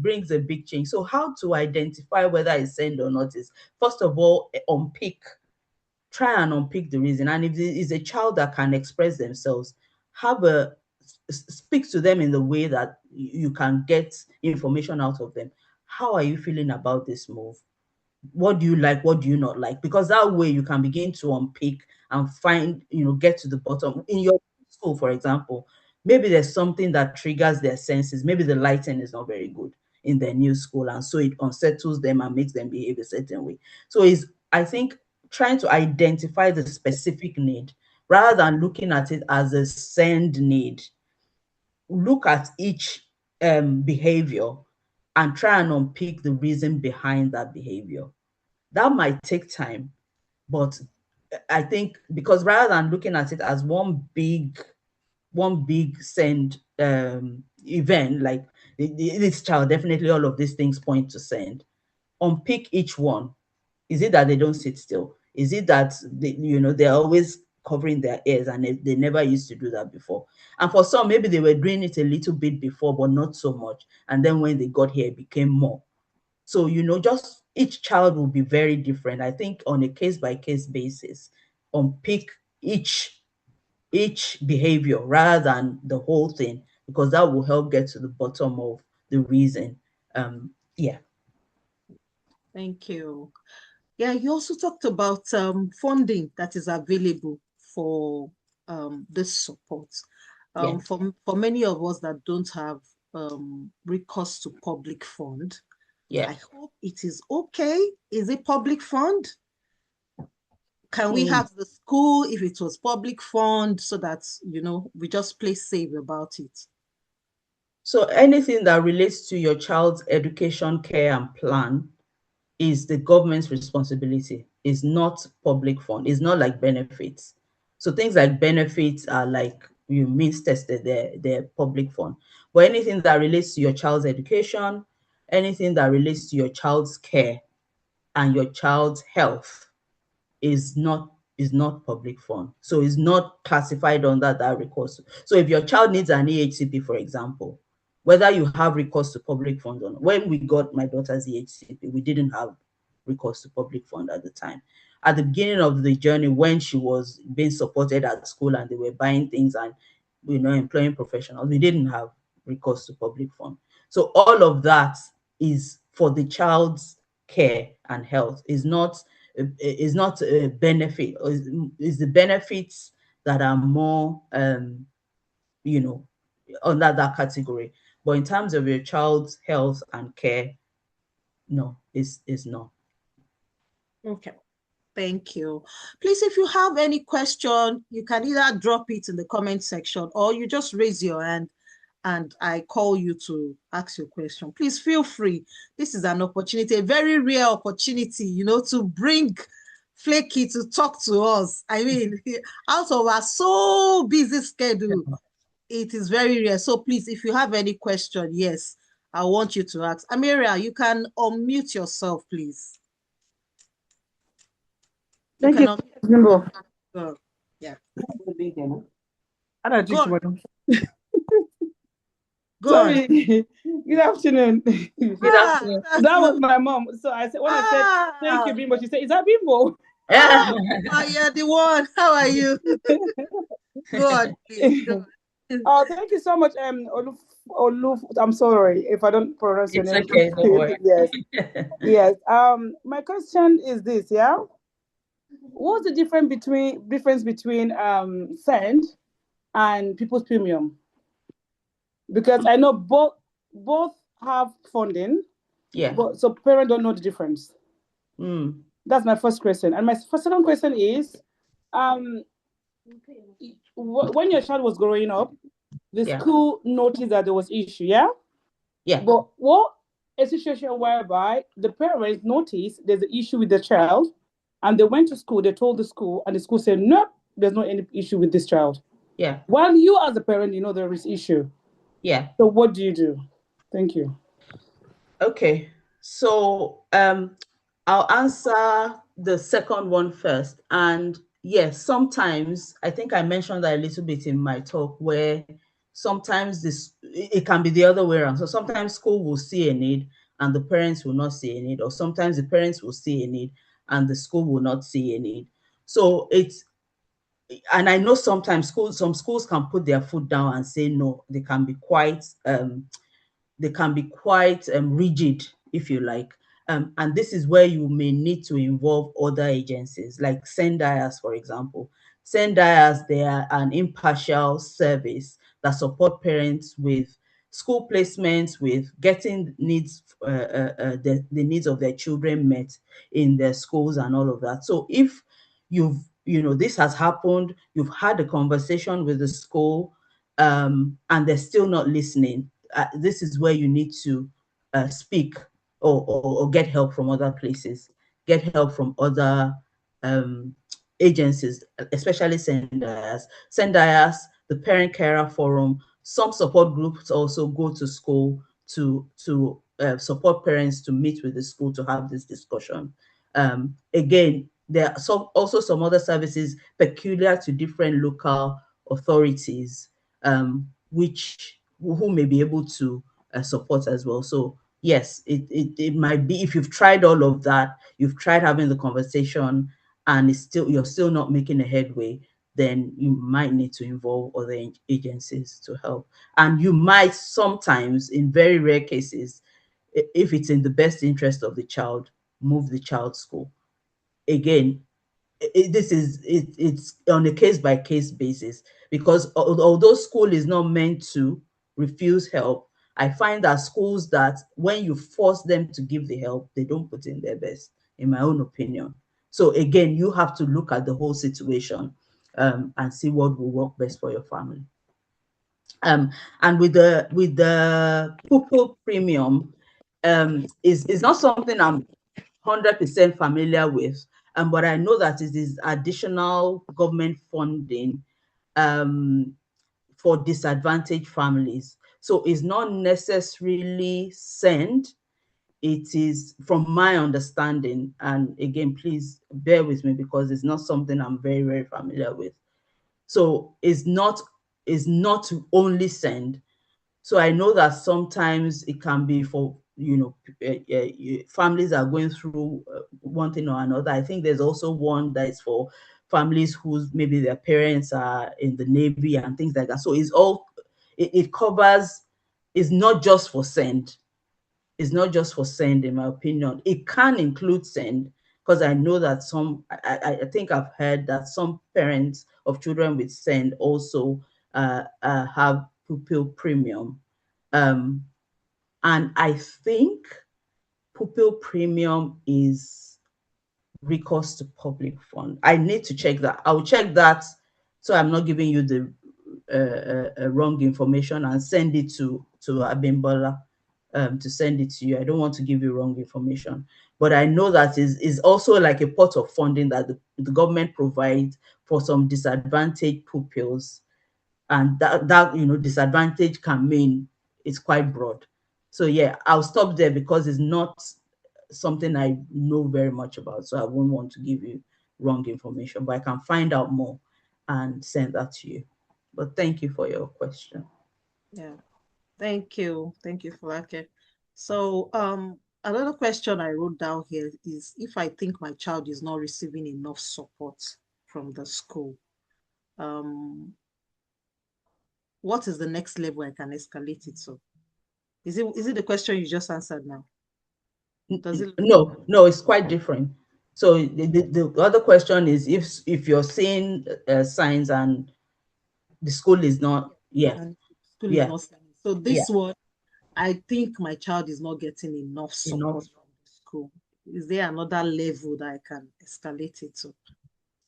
brings a big change. So how to identify whether it's send or not is, first of all, try and unpick the reason. And if it is a child that can express themselves, speak to them in the way that you can get information out of them. How are you feeling about this move? What do you like? What do you not like? Because that way you can begin to unpick and find, get to the bottom. In your school, for example, maybe there's something that triggers their senses. Maybe the lighting is not very good in their new school, and so it unsettles them and makes them behave a certain way. So I think, trying to identify the specific need rather than looking at it as a send need. Look at each behavior and try and unpick the reason behind that behavior. That might take time, but I think, because rather than looking at it as one big send event, like this child, definitely all of these things point to send. Unpick each one. Is it that they don't sit still? Is it that they're always covering their ears and they never used to do that before? And for some, maybe they were doing it a little bit before, but not so much. And then when they got here, it became more. So, just each child will be very different. I think on a case-by-case basis, unpick each behavior rather than the whole thing, because that will help get to the bottom of the reason. Yeah. Thank you. Yeah, you also talked about funding that is available for this support. Yeah. For many of us that don't have recourse to public fund, Yeah. I hope it is okay. Is it public fund? Can we Mm. have the school if it was public fund, so that we just play safe about it? So anything that relates to your child's education, care, and plan is the government's responsibility. It's not public fund. It's not like benefits. So things like benefits are like, you means tested, they're public fund. But anything that relates to your child's education, anything that relates to your child's care and your child's health, is not public fund. So it's not classified under that recourse. So if your child needs an EHCP, for example, whether you have recourse to public fund or not. When we got my daughter's EHCP, we didn't have recourse to public fund at the time. At the beginning of the journey, when she was being supported at school and they were buying things and employing professionals, we didn't have recourse to public fund. So all of that is for the child's care and health. Is not a benefit, or is the benefits that are more you know under that category. But in terms of your child's health and care, no, is not. Okay. Thank you. Please, if you have any question, you can either drop it in the comment section or you just raise your hand and I call you to ask your question. Please feel free. This is an opportunity, a very rare opportunity, to bring Flaky to talk to us. I mean, out of our so busy schedule, it is very rare. So please, if you have any question, yes, I want you to ask. Amiria, you can unmute yourself, please. You Thank you. cannot. Oh, yeah. Go on. Go on. Sorry. Good afternoon. Good afternoon. That was my mom. So I said, when I said thank you, Bimbo, she said, is that Bimbo? Yeah. Oh, you're the one. How are you? Go on, please. Go on. Oh, thank you so much, Oluf. I'm sorry if I don't pronounce your It's name. okay, don't worry. Yes. Yes. My question is this, yeah. What's the difference between send and people's premium? Because I know both have funding, Yeah. but so parents don't know the difference. That's my first question. And my second question is, um, when your child was growing up, the Yeah. school noticed that there was issue, yeah. Yeah. But what a situation whereby the parents noticed there's an issue with the child, and they went to school. They told the school, and the school said, "No, there's no any issue with this child." Yeah. While you, as a parent, you know there is issue. Yeah. So what do you do? Thank you. Okay. So I'll answer the second one first. And yes, sometimes I think I mentioned that a little bit in my talk, where sometimes this it can be the other way around. So sometimes school will see a need and the parents will not see a need, or sometimes the parents will see a need and the school will not see a need. So it's, and I know sometimes some schools can put their foot down and say no. They can be quite rigid, if you like. And this is where you may need to involve other agencies, like Sendias, for example. Sendias, they are an impartial service that support parents with school placements, with getting needs, the needs of their children met in their schools and all of that. So if this has happened, you've had a conversation with the school, and they're still not listening, this is where you need to speak, or get help from other places, get help from other um, agencies, especially Sendias, the Parent Carer Forum. Some support groups also go to school to support parents to meet with the school to have this discussion. Again, there are also some other services peculiar to different local authorities, which who may be able to support as well. So yes, it might be, if you've tried all of that, you've tried having the conversation, and you're still not making a headway, then you might need to involve other agencies to help. And you might sometimes, in very rare cases, if it's in the best interest of the child, move the child school. Again, it's on a case by case basis, because although school is not meant to refuse help, I find that schools that, when you force them to give the help, they don't put in their best, in my own opinion. So again, you have to look at the whole situation, and see what will work best for your family. And with the pupil premium, is not something I'm 100% familiar with, but I know that it is additional government funding um, for disadvantaged families. So it's not necessarily sent. It is, from my understanding, and again, please bear with me because it's not something I'm very, very familiar with. So it's not only send. So I know that sometimes it can be for, families are going through one thing or another. I think there's also one that is for families whose maybe their parents are in the Navy and things like that. So it covers, it's not just for send. It's not just for send, in my opinion. It can include send, because I know that I think I've heard that some parents of children with send also have pupil premium. Um, and I think pupil premium is recourse to public fund. I need to check that. I'll check that, so I'm not giving you the wrong information, and send it to Abimbola, to send it to you. I don't want to give you wrong information, but I know that is also like a pot of funding that the government provides for some disadvantaged pupils, and that disadvantage can mean it's quite broad. So yeah, I'll stop there because it's not something I know very much about, so I won't want to give you wrong information, but I can find out more and send that to you. But thank you for your question. Yeah. Thank you. Thank you, Falake. So, another question I wrote down here is if I think my child is not receiving enough support from the school, um, what is the next level I can escalate it to? Is it the question you just answered now? Does it look like that? No, it's quite different. So the other question is, if you're seeing signs and the school is not, yeah, And school is yeah, not sending. So yeah, this one, I think my child is not getting enough support enough, from the school. Is there another level that I can escalate it to?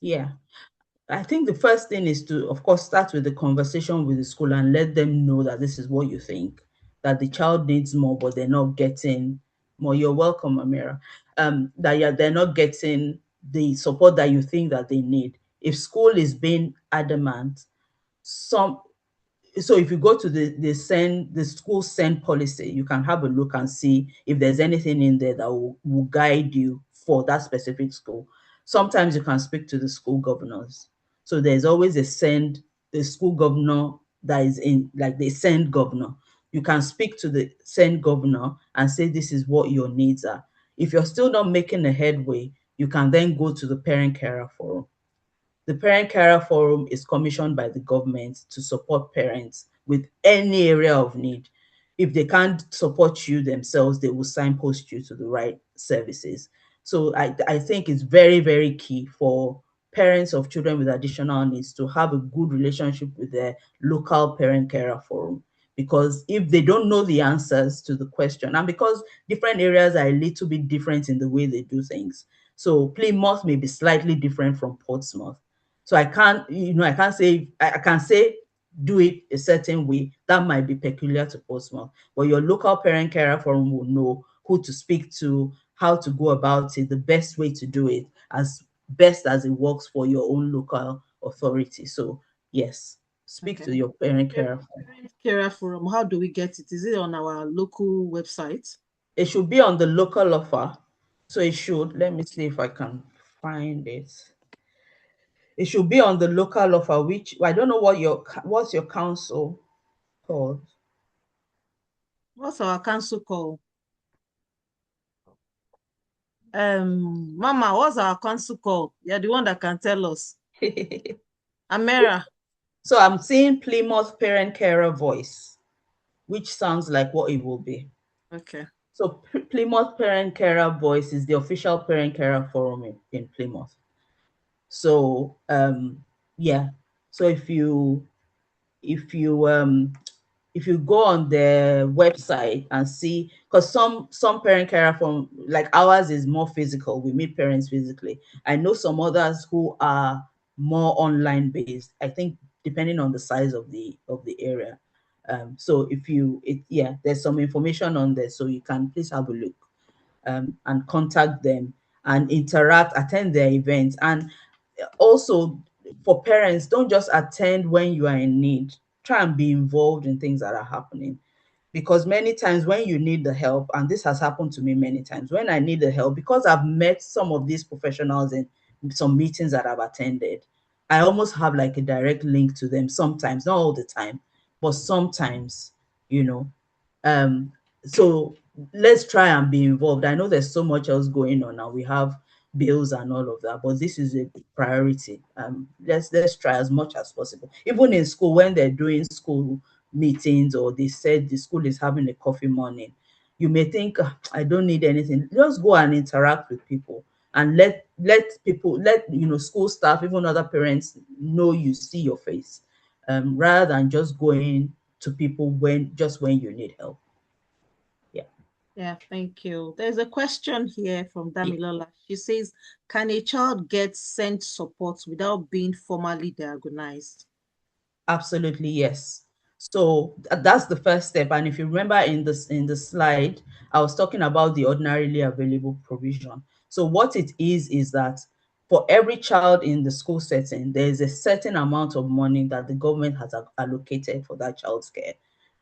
yeah. I think the first thing is to, of course, start with the conversation with the school and let them know that this is what you think, that the child needs more, but they're not getting more. You're welcome, Amira. That yeah, they're not getting the support that you think that they need. If school is being adamant, some so if you go to the school send policy, you can have a look and see if there's anything in there that will guide you for that specific school. Sometimes you can speak to the school governors. So there's always a school governor that is in, like the send governor. You can speak to the send governor and say this is what your needs are. If you're still not making a headway, you can then go to the parent carer forum. The Parent Carer Forum is commissioned by the government to support parents with any area of need. If they can't support you themselves, they will signpost you to the right services. So I think it's very, very key for parents of children with additional needs to have a good relationship with their local parent carer forum. Because if they don't know the answers to the question, and because different areas are a little bit different in the way they do things, so Plymouth may be slightly different from Portsmouth. So I can't say, I can say do it a certain way that might be peculiar to Portsmouth, but your local parent carer forum will know who to speak to, how to go about it, the best way to do it, as best as it works for your own local authority. So yes, speak Okay. to your parent carer forum. Parent carer forum, how do we get it? Is it on our local website? It should be on the local offer. So it should, let me see if I can find it. It should be on the local offer, which I don't know what's your council called. What's our council call? Mama, what's our council call? You're the one that can tell us. Amera. So I'm seeing Plymouth Parent Carer Voice, which sounds like what it will be. Okay. So Plymouth Parent Carer Voice is the official parent carer forum in Plymouth. So yeah. So if you if you go on the website and see, because some parent carer from like ours is more physical, we meet parents physically. I know some others who are more online based, I think, depending on the size of the area. So if you it yeah, there's some information on there, so you can please have a look, and contact them and interact, attend their events. And also, for parents, don't just attend when you are in need. Try and be involved in things that are happening. Because many times when you need the help, and this has happened to me many times, when I need the help, because I've met some of these professionals in some meetings that I've attended, I almost have like a direct link to them sometimes, not all the time, but sometimes, you know. Um, so let's try and be involved. I know there's so much else going on now. We have bills and all of that, but this is a priority. Let's try as much as possible. Even in school, when they're doing school meetings, or they said the school is having a coffee morning, you may think, "Ah, I don't need anything." Just go and interact with people, and let school staff, even other parents, know you see your face, rather than just going to people when you need help. Yeah. Yeah, thank you. There's a question here from Damilola. She says, can a child get sent support without being formally diagnosed? Absolutely, yes. So that's the first step. And if you remember in the slide, I was talking about the ordinarily available provision. So what it is that for every child in the school setting, there is a certain amount of money that the government has allocated for that child's care,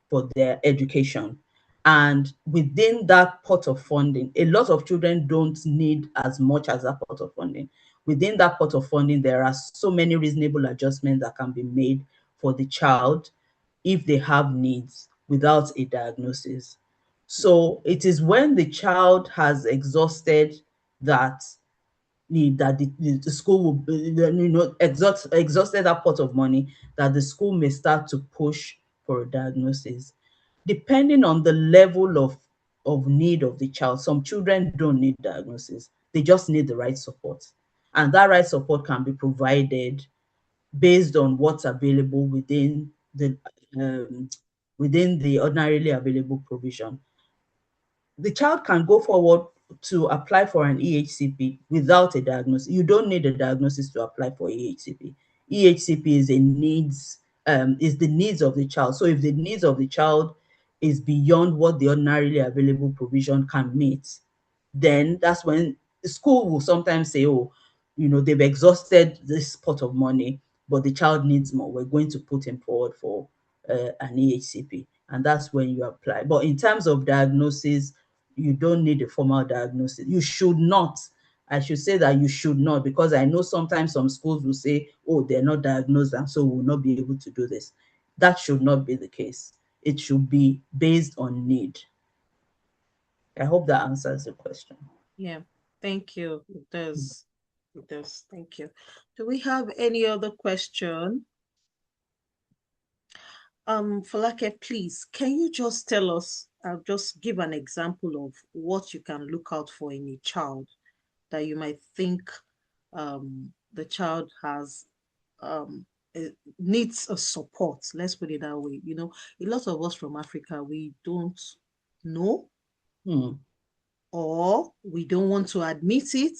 for their education. And within that pot of funding, a lot of children don't need as much as that pot of funding. Within that pot of funding, there are so many reasonable adjustments that can be made for the child if they have needs without a diagnosis. So it is when the child has exhausted that need, that the school will exhausted that pot of money, that the school may start to push for a diagnosis. Depending on the level of need of the child, some children don't need diagnosis, they just need the right support, and that right support can be provided based on what's available um, within the ordinarily available provision. The child can go forward to apply for an EHCP without a diagnosis. You don't need a diagnosis to apply for EHCP. EHCP is a needs, is the needs of the child. So if the needs of the child is beyond what the ordinarily available provision can meet, then that's when the school will sometimes say, oh, they've exhausted this pot of money, but the child needs more. We're going to put him forward for an EHCP. And that's when you apply. But in terms of diagnosis, you don't need a formal diagnosis. You should not. I should say that you should not, because I know sometimes some schools will say, oh, they're not diagnosed and so will not be able to do this. That should not be the case. It should be based on need. I hope that answers the question. Yeah, thank you. It does. It does. Thank you. Do we have any other question? Falake, please, can you just tell us, just give an example of what you can look out for in a child that you might think the child has needs a support. Let's put it that way. A lot of us from Africa, we don't know, Hmm. or we don't want to admit it,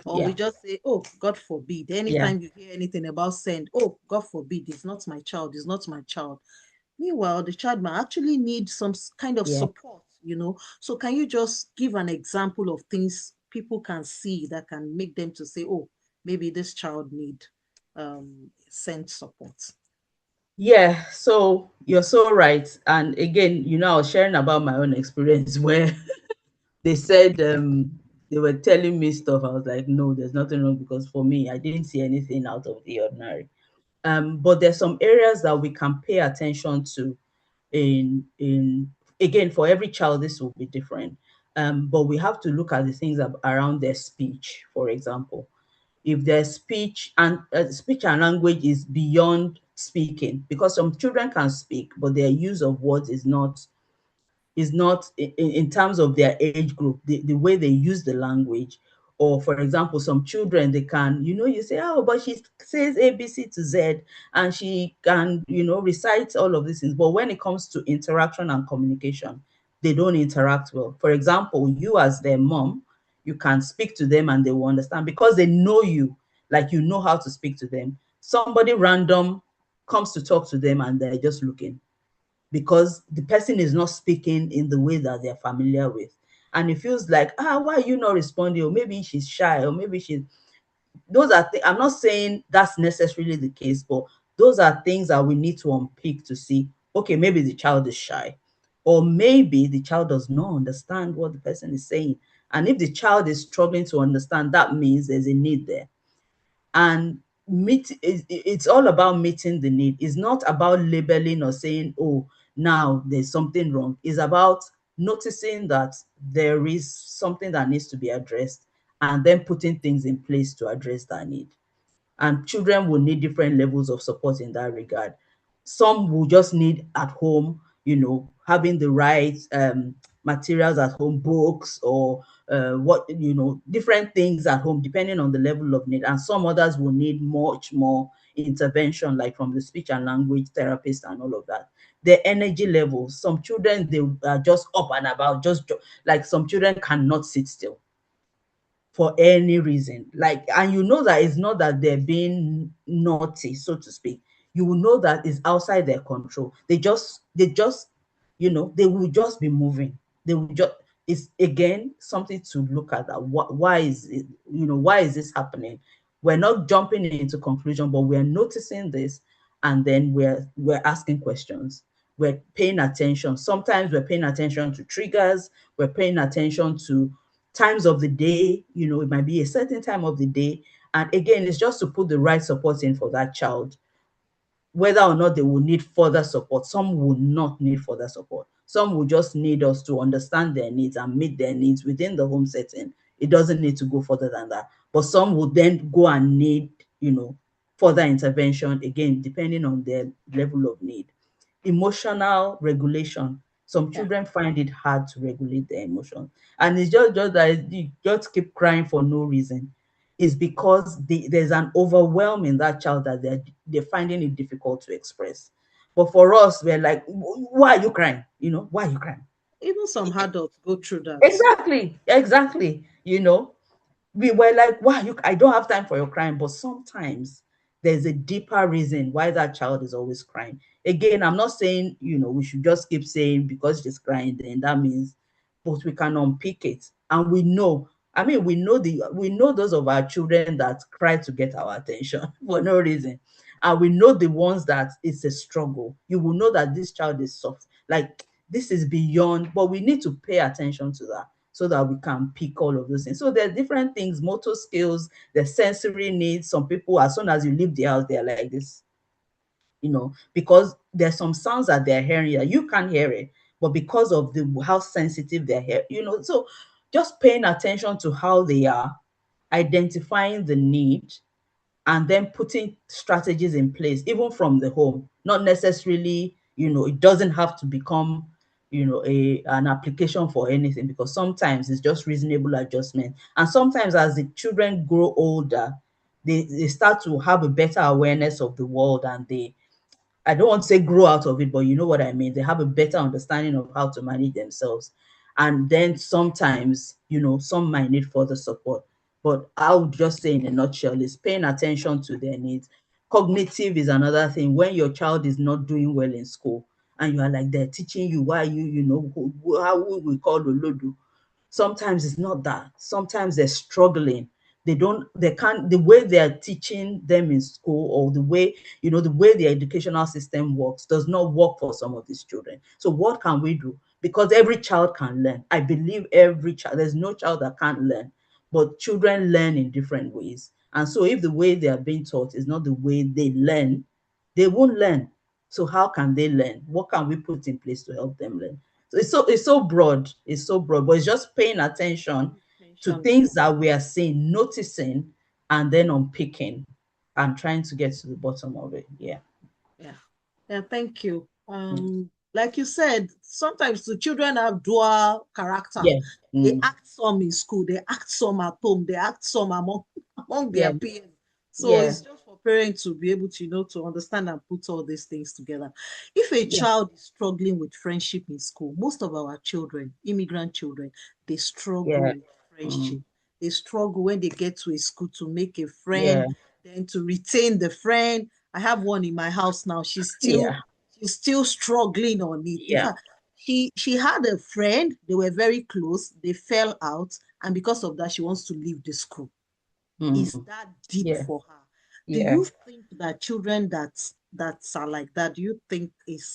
or we Yeah. just say, oh, God forbid. Yeah. Anytime you hear anything about send, oh, God forbid, it's not my child, it's not my child. Meanwhile, the child might actually need some kind of Yeah. support. So can you just give an example of things people can see that can make them to say, oh, maybe this child need send support? Yeah, so you're so right. And again, I was sharing about my own experience where they said they were telling me stuff. I was like, no, there's nothing wrong, because for me, I didn't see anything out of the ordinary. But there's some areas that we can pay attention to in again, for every child this will be different. But we have to look at the things around their speech, for example. If their speech and language is beyond speaking, because some children can speak, but their use of words is not in terms of their age group, the way they use the language. Or for example, some children, they can, you say, oh, but she says ABC to Z, and she can, recite all of these things. But when it comes to interaction and communication, they don't interact well. For example, you as their mom, you can speak to them and they will understand, because they know you, like you know how to speak to them. Somebody random comes to talk to them and they're just looking, because the person is not speaking in the way that they're familiar with. And it feels like, why are you not responding? Or maybe she's shy, or maybe she's, those are I'm not saying that's necessarily the case, but those are things that we need to unpick to see, okay, maybe the child is shy, or maybe the child does not understand what the person is saying. And if the child is struggling to understand, that means there's a need there. And it's all about meeting the need. It's not about labeling or saying, oh, now there's something wrong. It's about noticing that there is something that needs to be addressed, and then putting things in place to address that need. And children will need different levels of support in that regard. Some will just need at home, having the right materials at home, books, or different things at home, depending on the level of need. And some others will need much more intervention, like from the speech and language therapist and all of that. The energy levels, some children, they are just up and about, just like some children cannot sit still for any reason. Like, and that it's not that they're being naughty, so to speak. You will know that it's outside their control. They just, they will just be moving. They will just, it's again something to look at, that why is it, why is this happening? We're not jumping into conclusion, but we're noticing this, and then we're asking questions. We're paying attention. Sometimes we're paying attention to triggers, we're paying attention to times of the day. It might be a certain time of the day. And again, it's just to put the right support in for that child, whether or not they will need further support. Some will not need further support. Some will just need us to understand their needs and meet their needs within the home setting. It doesn't need to go further than that. But some will then go and need, further intervention, again, depending on their level of need. Emotional regulation. Some Yeah. children find it hard to regulate their emotions. And it's just that you just keep crying for no reason. Is because there's an overwhelm in that child that they're finding it difficult to express. But for us, we're like, why are you crying? Why are you crying? Even some adults go through that. Exactly. We were like, why you, I don't have time for your crying. But sometimes there's a deeper reason why that child is always crying. Again, I'm not saying, we should just keep saying because she's crying, then that means, but we can unpick it. And we know, I mean, we know those of our children that cry to get our attention for no reason. And we know the ones that it's a struggle. You will know that this child is soft. Like, this is beyond, but we need to pay attention to that so that we can pick all of those things. So there are different things, motor skills, the sensory needs. Some people, as soon as you leave the house, they're like this, because there's some sounds that they're hearing that you can't hear it, but because of how sensitive they're here, so just paying attention to how they are, identifying the need, and then putting strategies in place, even from the home. Not necessarily, it doesn't have to become, an application for anything, because sometimes it's just reasonable adjustment. And sometimes as the children grow older, they start to have a better awareness of the world, and I don't want to say grow out of it, but you know what I mean. They have a better understanding of how to manage themselves. And then sometimes, some might need further support. But I would just say in a nutshell is paying attention to their needs. Cognitive is another thing. When your child is not doing well in school and you are like, they're teaching you why how we call Olodo. Sometimes it's not that. Sometimes they're struggling. They can't, the way they're teaching them in school, or the way the educational system works does not work for some of these children. So what can we do? Because every child can learn. I believe every child, there's no child that can't learn, but children learn in different ways. And so if the way they are being taught is not the way they learn, they won't learn. So how can they learn? What can we put in place to help them learn? So it's so broad. It's so broad, but it's just paying attention to Mention, things that we are seeing, noticing, and then unpicking and trying to get to the bottom of it. Yeah. yeah. Yeah, thank you. Like you said, sometimes the children have dual character. Yeah. They Mm. act some in school, they act some at home, they act some among Yeah. their peers. So Yeah. it's just for parents to be able to, to understand and put all these things together. If a Yeah. child is struggling with friendship in school, most of our children, immigrant children, they struggle Yeah. with friendship. Mm. They struggle when they get to a school to make a Yeah. friend, then to retain the friend. I have one in my house now. Yeah. She's still struggling on it. In Yeah. fact, she had a friend, they were very close, they fell out, and because of that, she wants to leave the school. Is Mm. that deep Yeah. for her? Do Yeah. you think that children that are like that, do you think is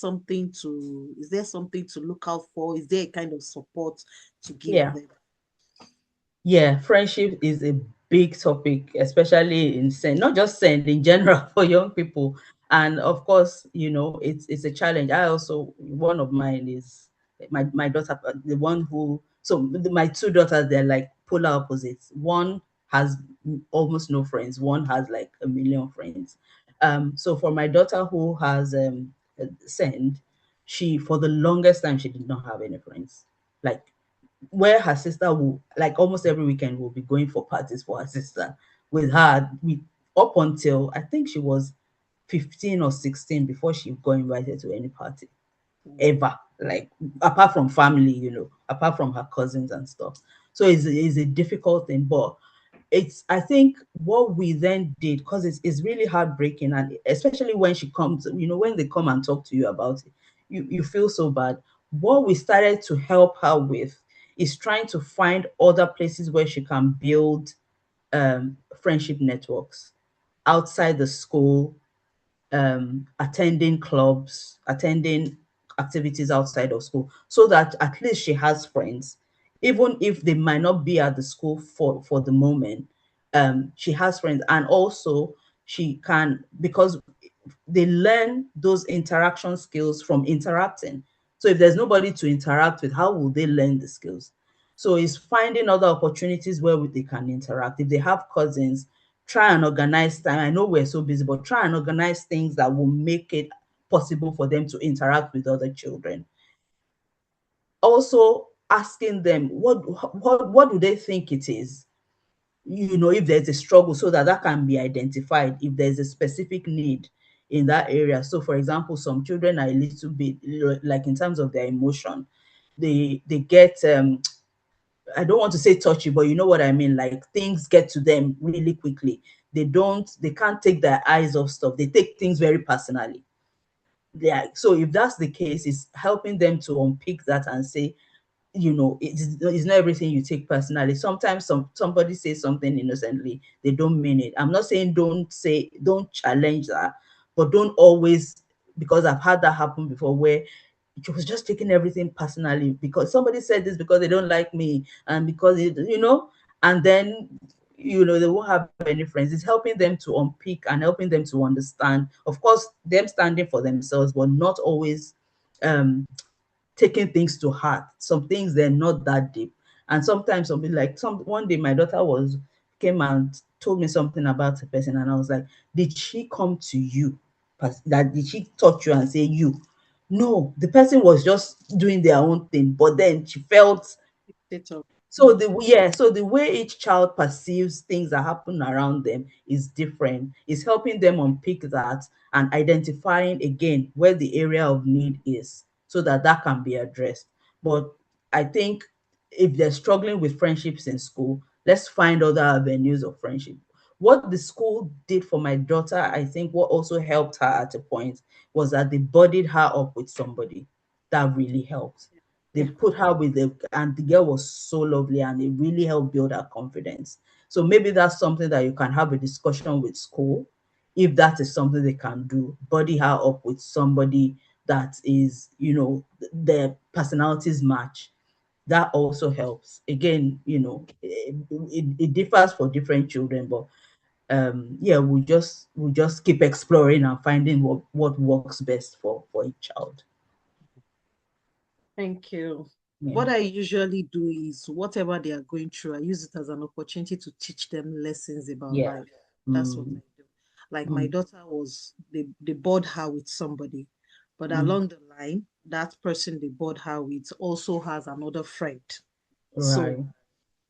there something to look out for? Is there a kind of support to give Yeah. them? Yeah, friendship is a big topic, especially in send, not just send in general for young people. And of course, it's a challenge. I also, one of mine is my daughter, the one who, so my two daughters, they're like polar opposites. One has almost no friends. One has like a million friends. So for my daughter who has send, she for the longest time she did not have any friends. Like, where her sister will, like, almost every weekend will be going for parties for her sister with her, up until I think she was 15 or 16 before she got invited to any party ever, like, apart from family, apart from her cousins and stuff. So it's a difficult thing, but I think what we then did, because it's really heartbreaking, and especially when she comes, when they come and talk to you about it, you feel so bad. What we started to help her with is trying to find other places where she can build friendship networks outside the school, attending clubs, attending activities outside of school, so that at least she has friends, even if they might not be at the school for the moment. She has friends, and also she can, because they learn those interaction skills from interacting. So if there's nobody to interact with, how will they learn the skills? So it's finding other opportunities where they can interact. If they have cousins, try and organize time. I know we're so busy, but try and organize things that will make it possible for them to interact with other children. Also asking them what do they think it is, if there's a struggle, so that can be identified if there's a specific need in that area. So for example, some children are a little bit, like, in terms of their emotion, they get I don't want to say touchy, but you know what I mean. Like, things get to them really quickly. they can't take their eyes off stuff. They take things very personally. Yeah. So if that's the case, it's helping them to unpick that and say, it's not everything you take personally. Sometimes somebody says something innocently, they don't mean it. I'm not saying don't challenge that, but don't always, because I've had that happen before where she was just taking everything personally because somebody said this because they don't like me and because and then they won't have any friends. It's helping them to unpick and helping them to understand. Of course, them standing for themselves, but not always um taking things to heart. Some things they're not that deep. And sometimes something like one day my daughter came and told me something about a person, and I was like, did she come to you? That did she touch you and say you? No, the person was just doing their own thing, but then she felt. Dictator. So the way each child perceives things that happen around them is different. It's helping them unpick that and identifying again where the area of need is so that that can be addressed. But I think if they're struggling with friendships in school, let's find other avenues of friendship. What the school did for my daughter, I think what also helped her at a point was that they buddied her up with somebody. That really helped. They Yeah. put her with and the girl was so lovely, and it really helped build her confidence. So maybe that's something that you can have a discussion with school, if that is something they can do, buddy her up with somebody that is, their personalities match. That also helps. Again, it differs for different children, but yeah, we just keep exploring and finding what works best for each child. Thank you. Yeah. What I usually do is whatever they are going through, I use it as an opportunity to teach them lessons about Yeah. life. That's what Mm, I do. Like my mm, daughter they bored her with somebody, but mm. along the line, that person they bored her with also has another friend. So Right.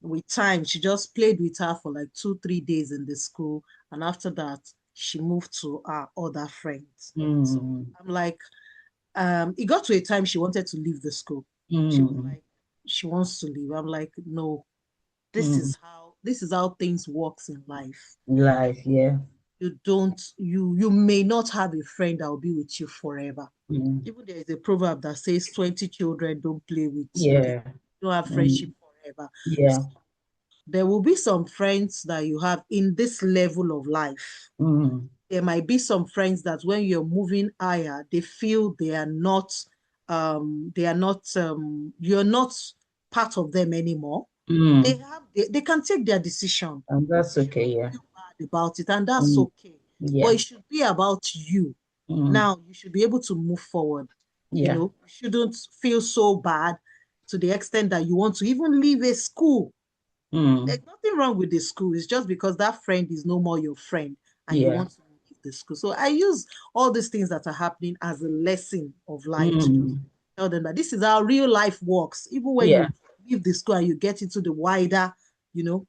with time, she just played with her for like 2, 3 days in the school, and after that, she moved to our other friends. So Mm, I'm like, it got to a time she wanted to leave the school. She was mm, like, she wants to leave. I'm like, no, this mm. is how things works in life. Life, yeah. You don't you may not have a friend that will be with you forever. Mm. Even there is a proverb that says 20 children don't play with Yeah. don't have friendship Mm. forever. Yeah. So there will be some friends that you have in this level of life. Mm. There might be some friends that when you're moving higher, they feel you're not part of them anymore. Mm. They can take their decision. And You that's okay, shouldn't yeah. feel bad about it, and that's Mm. okay. But Yeah. it should be about you. Mm. Now you should be able to move forward. Yeah. You shouldn't feel so bad to the extent that you want to even leave a school. Mm. There's nothing wrong with the school. It's just because that friend is no more your friend and you Yeah. want to leave the school. So I use all these things that are happening as a lesson of life to just Mm. tell them that this is how real life works. Even when Yeah. you leave the school and you get into the wider,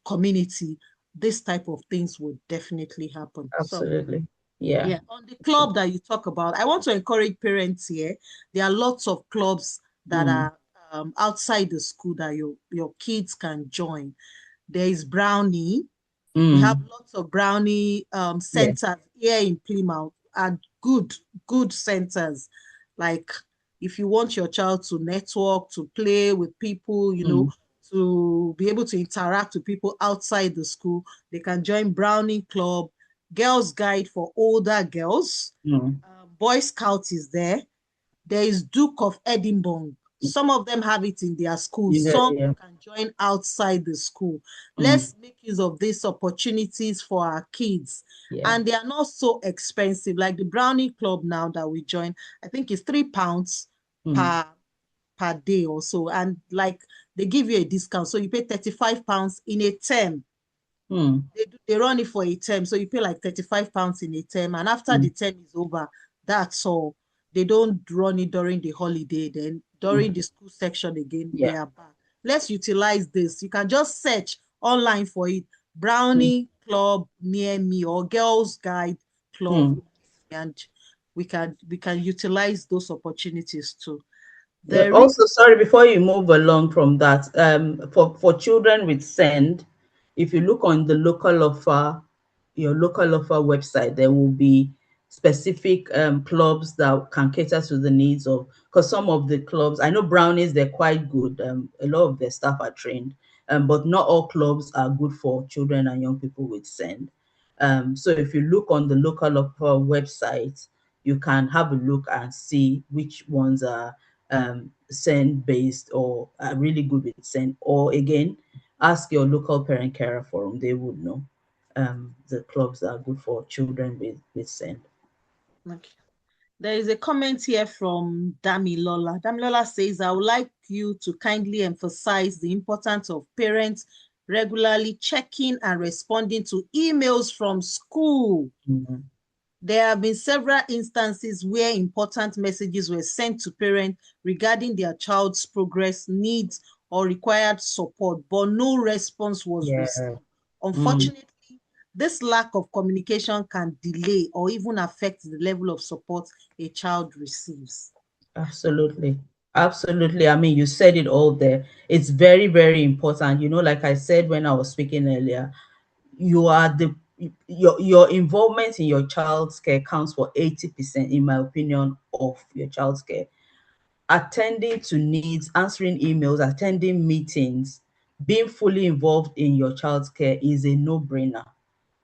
community, this type of things will definitely happen. So Absolutely. Yeah. yeah, on the club that you talk about, I want to encourage parents here. There are lots of clubs that Mm. are outside the school that your kids can join. There is Brownie. We have Mm. lots of Brownie Yeah. centers here in Plymouth, and good centers. Like if you want your child to network, to play with people, Mm. to be able to interact with people outside the school, they can join Brownie Club, Girls Guide for older girls. Mm. Boy Scout is there. There is Duke of Edinburgh. Some of them have it in their schools. Some Yeah. you can join outside the school. Mm. Let's make use of these opportunities for our kids. Yeah. And they are not so expensive. Like the Brownie Club now that we join, I think it's £3 Mm. per day or so. And like they give you a discount. So you pay £35 in a term. Mm. They run it for a term, so you pay like £35 in a term, and after the Mm. term is over, that's all. They don't run it during the holiday. Then during Mm. the school section again, they Yeah. are back. Let's utilize this. You can just search online for it. Mm. Brownie Club near me or Girls Guide Club, Mm. and we can utilize those opportunities too. Well, There is also, sorry, before you move along from that, for children with SEND, if you look on the local offer, your local website, there will be specific clubs that can cater to the needs of, because some of the clubs, I know Brownies, they're quite good. A lot of their staff are trained, but not all clubs are good for children and young people with SEND. So if you look on the local website, you can have a look and see which ones are SEND based or are really good with SEND. Or again, ask your local parent carer forum; they would know the clubs that are good for children with SEND. Okay. There is a comment here from Damilola. Damilola says, I would like you to kindly emphasize the importance of parents regularly checking and responding to emails from school. Mhm. There have been several instances where important messages were sent to parents regarding their child's progress, needs, or required support, but no response was received. Yeah. Mm, Unfortunately, this lack of communication can delay or even affect the level of support a child receives. absolutely. Absolutely. I mean, you said it all there. It's very, very important. Like I said when I was speaking earlier, you are the your involvement in your child's care counts for 80%, in my opinion, of your child's care. Attending to needs, answering emails, attending meetings, being fully involved in your child's care is a no-brainer.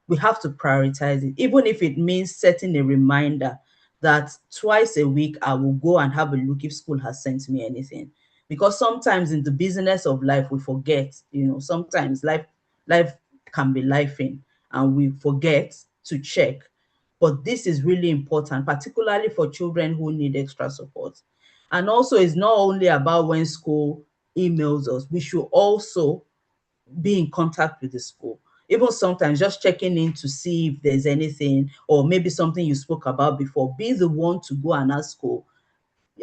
We have to prioritize it, even if it means setting a reminder that twice a week I will go and have a look if school has sent me anything. Because sometimes in the business of life, we forget, sometimes life can be lifing and we forget to check. But this is really important, particularly for children who need extra support. And also, it's not only about when school emails us, we should also be in contact with the school. Even sometimes just checking in to see if there's anything or maybe something you spoke about before. Be the one to go and ask school.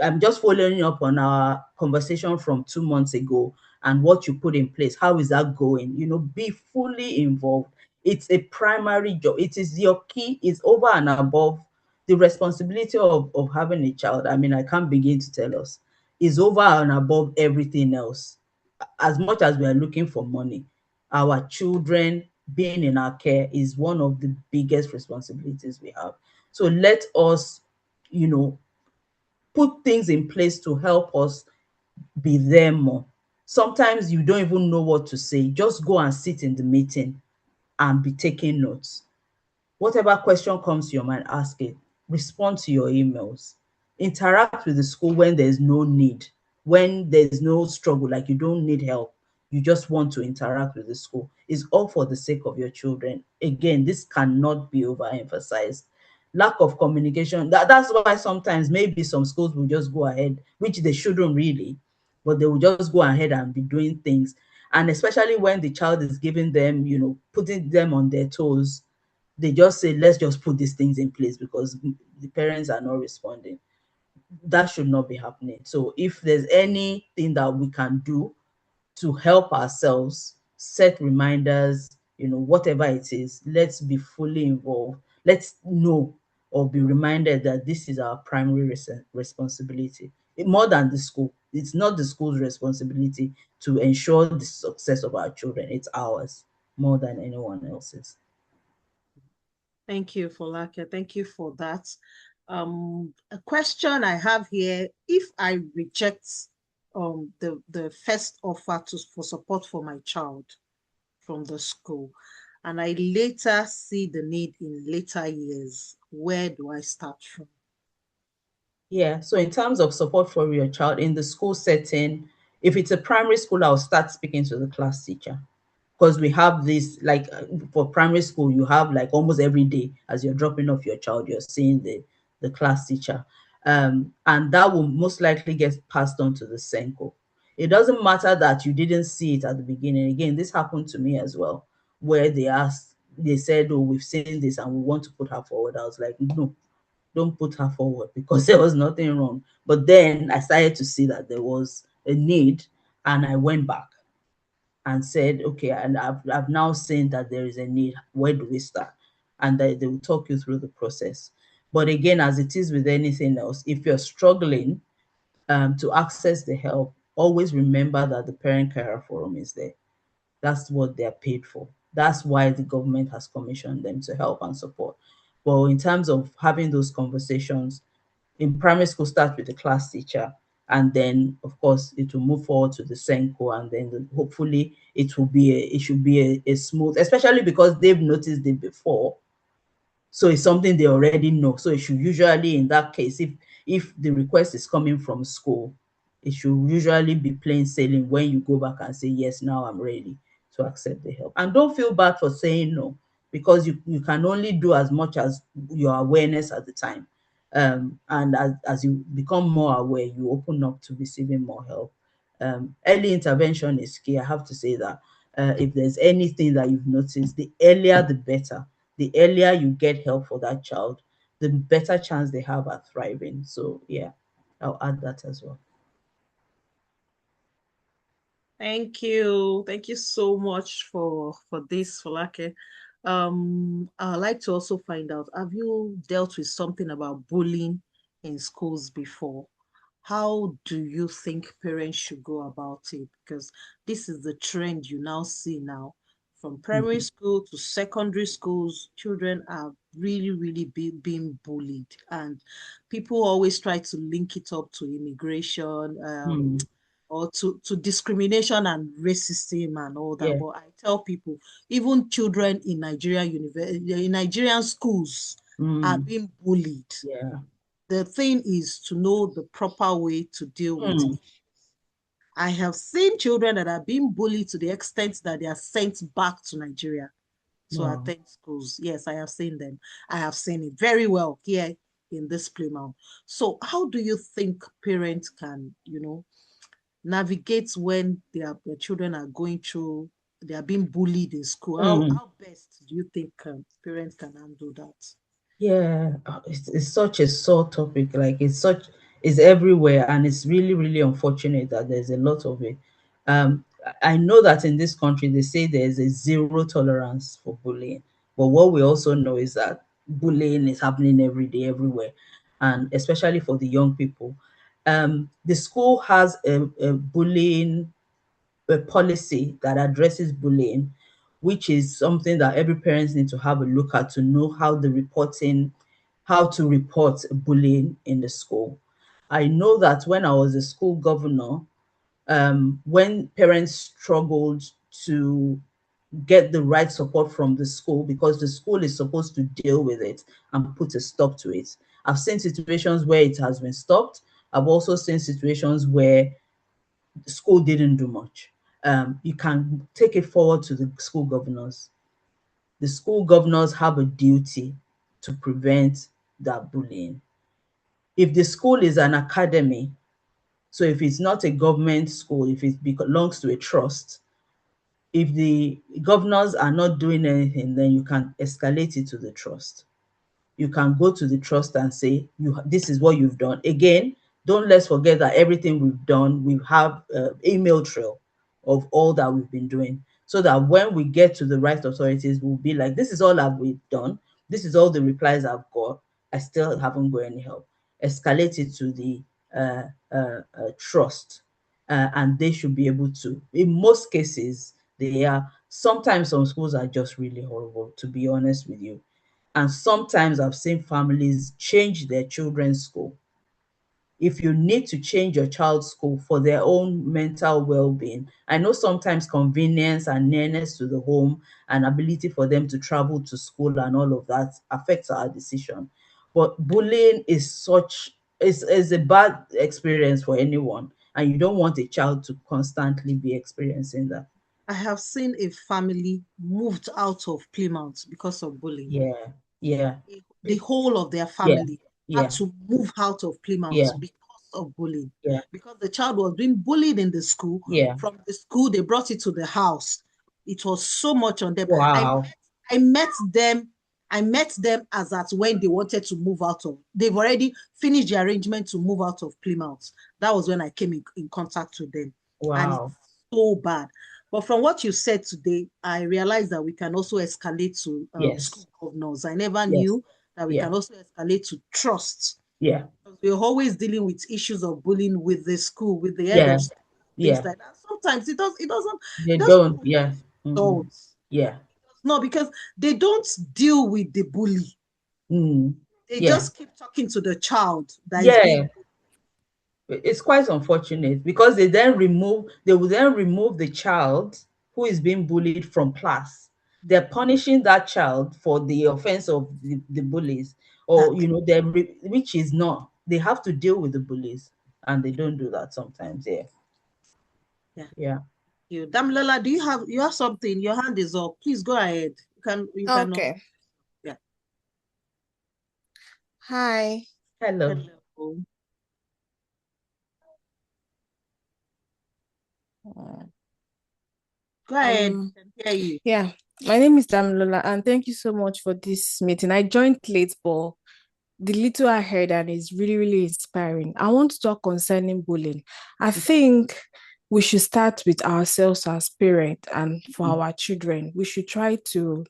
I'm just following up on our conversation from 2 months ago and what you put in place. How is that going? Be fully involved. It's a primary job. It is your key. It's over and above the responsibility of having a child. I mean, I can't begin to tell us. Is over and above everything else. As much as we are looking for money, our children being in our care is one of the biggest responsibilities we have. So let us, you know, put things in place to help us be there more. Sometimes you don't even know what to say. Just go and sit in the meeting and be taking notes. Whatever question comes to your mind, ask it. Respond to your emails. Interact with the school when there's no need, when there's no struggle, like you don't need help. You just want to interact with the school. It's all for the sake of your children. Again, this cannot be overemphasized. Lack of communication. That's why sometimes maybe some schools will just go ahead, which they shouldn't really, but they will just go ahead and be doing things. And especially when the child is giving them, putting them on their toes, they just say, let's just put these things in place because the parents are not responding. That should not be happening. So if there's anything that we can do to help ourselves, set reminders, whatever it is, let's be fully involved. Let's know or be reminded that this is our primary responsibility. More than the school. It's not the school's responsibility to ensure the success of our children. It's ours more than anyone else's. Thank you, Folake. Thank you for that. A question I have here, if I reject the first offer for support for my child from the school, and I later see the need in later years, where do I start from? Yeah, so in terms of support for your child in the school setting, if it's a primary school, I'll start speaking to the class teacher because we have this, like for primary school, you have like almost every day as you're dropping off your child, you're seeing the class teacher. And that will most likely get passed on to the Senko. It doesn't matter that you didn't see it at the beginning. Again, this happened to me as well, where they said, oh, we've seen this and we want to put her forward. I was like, no, don't put her forward because there was nothing wrong. But then I started to see that there was a need and I went back and said, okay, and I've now seen that there is a need. Where do we start? And they will talk you through the process. But again, as it is with anything else, if you're struggling to access the help, always remember that the Parent Carer Forum is there. That's what they're paid for. That's why the government has commissioned them to help and support. But in terms of having those conversations, in primary school, start with the class teacher, and then of course it will move forward to the senko, and then hopefully it should be a smooth, especially because they've noticed it before, so it's something they already know. So it should usually, in that case, if the request is coming from school, it should usually be plain sailing when you go back and say, yes, now I'm ready to accept the help. And don't feel bad for saying no, because you can only do as much as your awareness at the time. And as you become more aware, you open up to receiving more help. Early intervention is key. I have to say that if there's anything that you've noticed, the earlier the better. The earlier you get help for that child, the better chance they have at thriving. So yeah, I'll add that as well. Thank you. Thank you so much for this, Folake. I'd like to also find out, have you dealt with something about bullying in schools before? How do you think parents should go about it? Because this is the trend you now see now. From primary Mhm. school to secondary schools, children are being bullied. And people always try to link it up to immigration, Mm. or to discrimination and racism and all that. Yeah. But I tell people, even children in Nigerian schools are Mm. being bullied. Yeah. The thing is to know the proper way to deal with Mm. it. I have seen children that are being bullied to the extent that they are sent back to Nigeria to Wow. attend schools. Yes, I have seen them. I have seen it very well here in this Plymouth. So how do you think parents can, navigate when their children are going through, they are being bullied in school? Mm. How best do you think parents can handle that? Yeah, it's such a sore topic. Like it's everywhere, and it's really, really unfortunate that there's a lot of it. I know that in this country they say there's a zero tolerance for bullying, but what we also know is that bullying is happening every day, everywhere, and especially for the young people. The school has a bullying a policy that addresses bullying, which is something that every parent needs to have a look at to know how to report bullying in the school. I know that when I was a school governor, when parents struggled to get the right support from the school, because the school is supposed to deal with it and put a stop to it. I've seen situations where it has been stopped. I've also seen situations where the school didn't do much. You can take it forward to the school governors. The school governors have a duty to prevent that bullying. If the school is an academy, so if it's not a government school, if it belongs to a trust, if the governors are not doing anything, then you can escalate it to the trust. You can go to the trust and say, this is what you've done. Again, don't let's forget that everything we've done, we have email trail of all that we've been doing, so that when we get to the right authorities, we'll be like, this is all that we've done, this is all the replies I've got, I still haven't got any help. Escalate it to the trust, and they should be able to. In most cases, they are. Sometimes some schools are just really horrible, to be honest with you, and sometimes I've seen families change their children's school. If you need to change your child's school for their own mental well-being, I know sometimes convenience and nearness to the home and ability for them to travel to school and all of that affects our decision. But bullying is a bad experience for anyone, and you don't want a child to constantly be experiencing that. I have seen a family moved out of Plymouth because of bullying. Yeah, yeah, The whole of their yeah, family had yeah, to move out of Plymouth yeah, because of bullying. yeah, Because the child was being bullied in the school. yeah. From the school, they brought it to the house. It was so much on them. Wow. I met them. I met them as at when they wanted to move out of. They've already finished the arrangement to move out of Plymouth. That was when I came in contact with them, and it's Wow. so bad. But from what you said today, I realized that we can also escalate to school Yes. governors. I never Yes. knew that we Yeah. can also escalate to trust. Yeah. We're always dealing with issues of bullying with the school, with the head Yeah. of school, things Yeah. like that. Sometimes it They doesn't don't. produce Yeah. results. Yeah. It No, because they don't deal with the bully. They Yeah. just keep talking to the child that is Yeah. being. It's quite unfortunate because they will then remove the child who is being bullied from class. They're punishing that child for the offense of the bullies, or Exactly. which is not. They have to deal with the bullies, and they don't do that sometimes. Yeah. Yeah. Yeah. Damilola, do you have something? Your hand is up. Please go ahead. You can also. Okay. Yeah. Hi. Hello. Hello. Uh, Go ahead. Um, I can hear you. yeah, my name is Damilola, and thank you so much for this meeting. I joined late, but the little I heard and is really, really inspiring. I want to talk concerning bullying. I think we should start with ourselves as parents and for our children. We should try to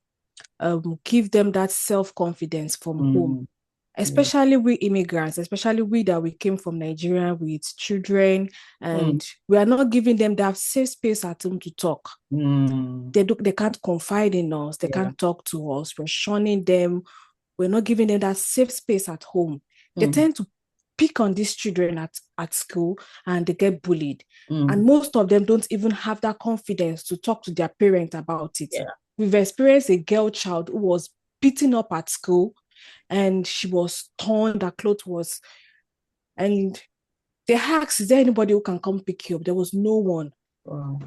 give them that self-confidence from home, Yeah. especially we immigrants, especially we that we came from Nigeria with children, Mm. and we are not giving them that safe space at home to talk. Mm. They can't confide in us, they Yeah. can't talk to us, we're shunning them, we're not giving them that safe space at home. They Mm. tend to pick on these children at school, and they get bullied. And Mm. most of them don't even have that confidence to talk to their parent about it. Yeah. We've experienced a girl child who was beaten up at school, and she was torn, her clothes was, and they asked, is there anybody who can come pick you up? There was no one. Wow.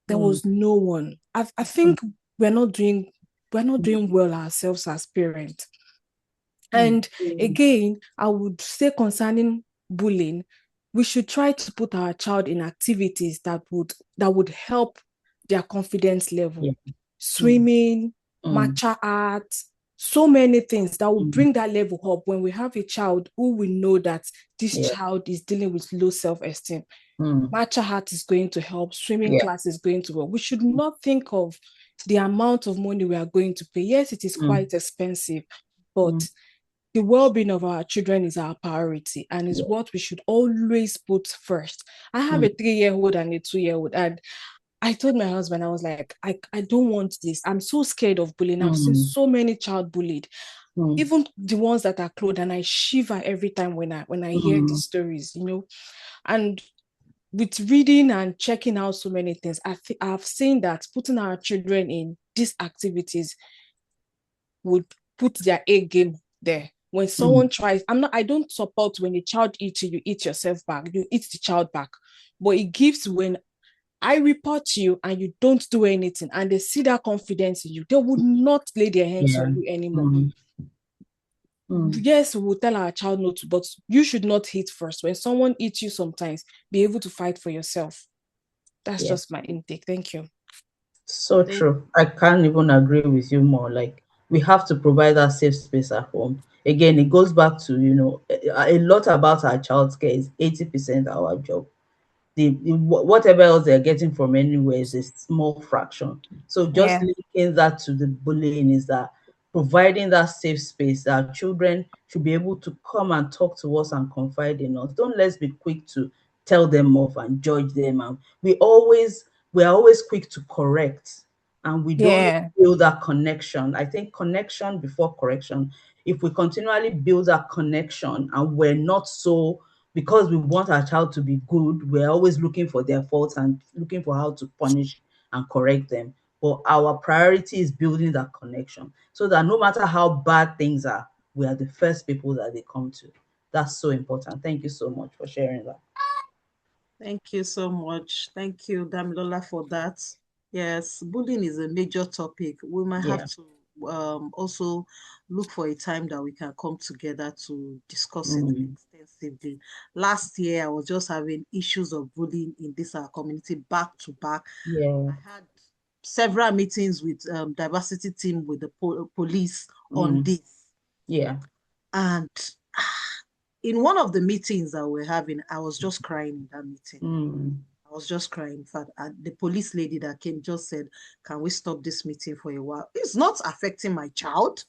There was no one. I Mm. think we're not doing well ourselves as parents. Mm. And again, I would say concerning bullying, we should try to put our child in activities that would help their confidence Yeah. level. Mm. Swimming, Mm. matcha art, so many things that will Mm. bring that level up when we have a child who we know that this Yeah. child is dealing with low self-esteem. Mm. Matcha art is going to help, swimming Yeah. class is going to help. We should not think of the amount of money we are going to pay. Yes, it is Mm. quite expensive, but Mm. the well-being of our children is our priority and is Yeah. what we should always put first. I have Mm. a 3-year-old and a 2-year-old, and I told my husband, I was like, I don't want this. I'm so scared of bullying. I've seen Mm. so many child bullied, Mm. even the ones that are clothed, and I shiver every time when I hear these Mm. stories. And with reading and checking out so many things, I've seen that putting our children in these activities would put their A game there. When Mm. someone tries, I don't support when a child eats you, you eat yourself back, you eat the child back. But it gives when I report you and you don't do anything and they see that confidence in you, they would not lay their hands Yeah. on you anymore. Mm. Mm. Yes, we will tell our child no to, but you should not hit first. When someone eats you sometimes, be able to fight for yourself. That's Yeah. just my intake. Thank you. So Thank true. I can't even agree with you more. Like, we have to provide that safe space at home. Again, it goes back to, a lot about our child's care is 80% our job. Whatever else they're getting from anywhere is a small fraction. So just Yeah. linking that to the bullying is that providing that safe space that children should be able to come and talk to us and confide in us. Don't let's be quick to tell them off and judge them. And we are always quick to correct, and we don't Yeah. build that connection. I think connection before correction. If we continually build that connection and we're not so, because we want our child to be good, we're always looking for their faults and looking for how to punish and correct them. But our priority is building that connection so that no matter how bad things are, we are the first people that they come to. That's so important. Thank you so much for sharing that. Thank you so much. Thank you, Damilola, for that. Yes, bullying is a major topic. We might have Yeah. to also look for a time that we can come together to discuss it Mm. extensively. Last year, I was just having issues of bullying in this our community back to back. Yeah. I had several meetings with diversity team with the police on Mm. this. Yeah. And in one of the meetings that we're having, I was just crying in that meeting. Mm. I was just crying. In fact, the police lady that came just said, "Can we stop this meeting for a while?" It's not affecting my child,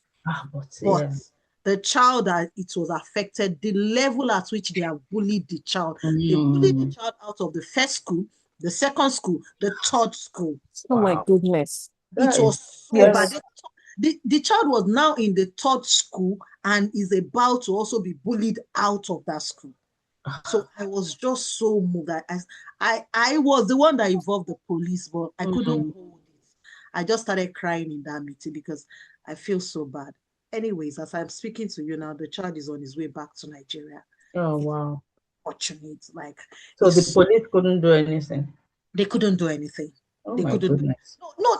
But but yeah. the child that it was affected, the level at which they have bullied the child. They bullied the Mm. child out of the first school, the second school, the third school. Oh my Wow. goodness. It That is was so bad. terrible. The child was now in the third school and is about to also be bullied out of that school. So I was just so moved. I was the one that involved the police, but I couldn't hold it. I just started crying in that meeting because I feel so bad. Anyways, as I'm speaking to you now, the child is on his way back to Nigeria. Oh It's wow. fortunate. Like, So the it's police couldn't do anything. they couldn't do anything. Oh They my couldn't do goodness. no.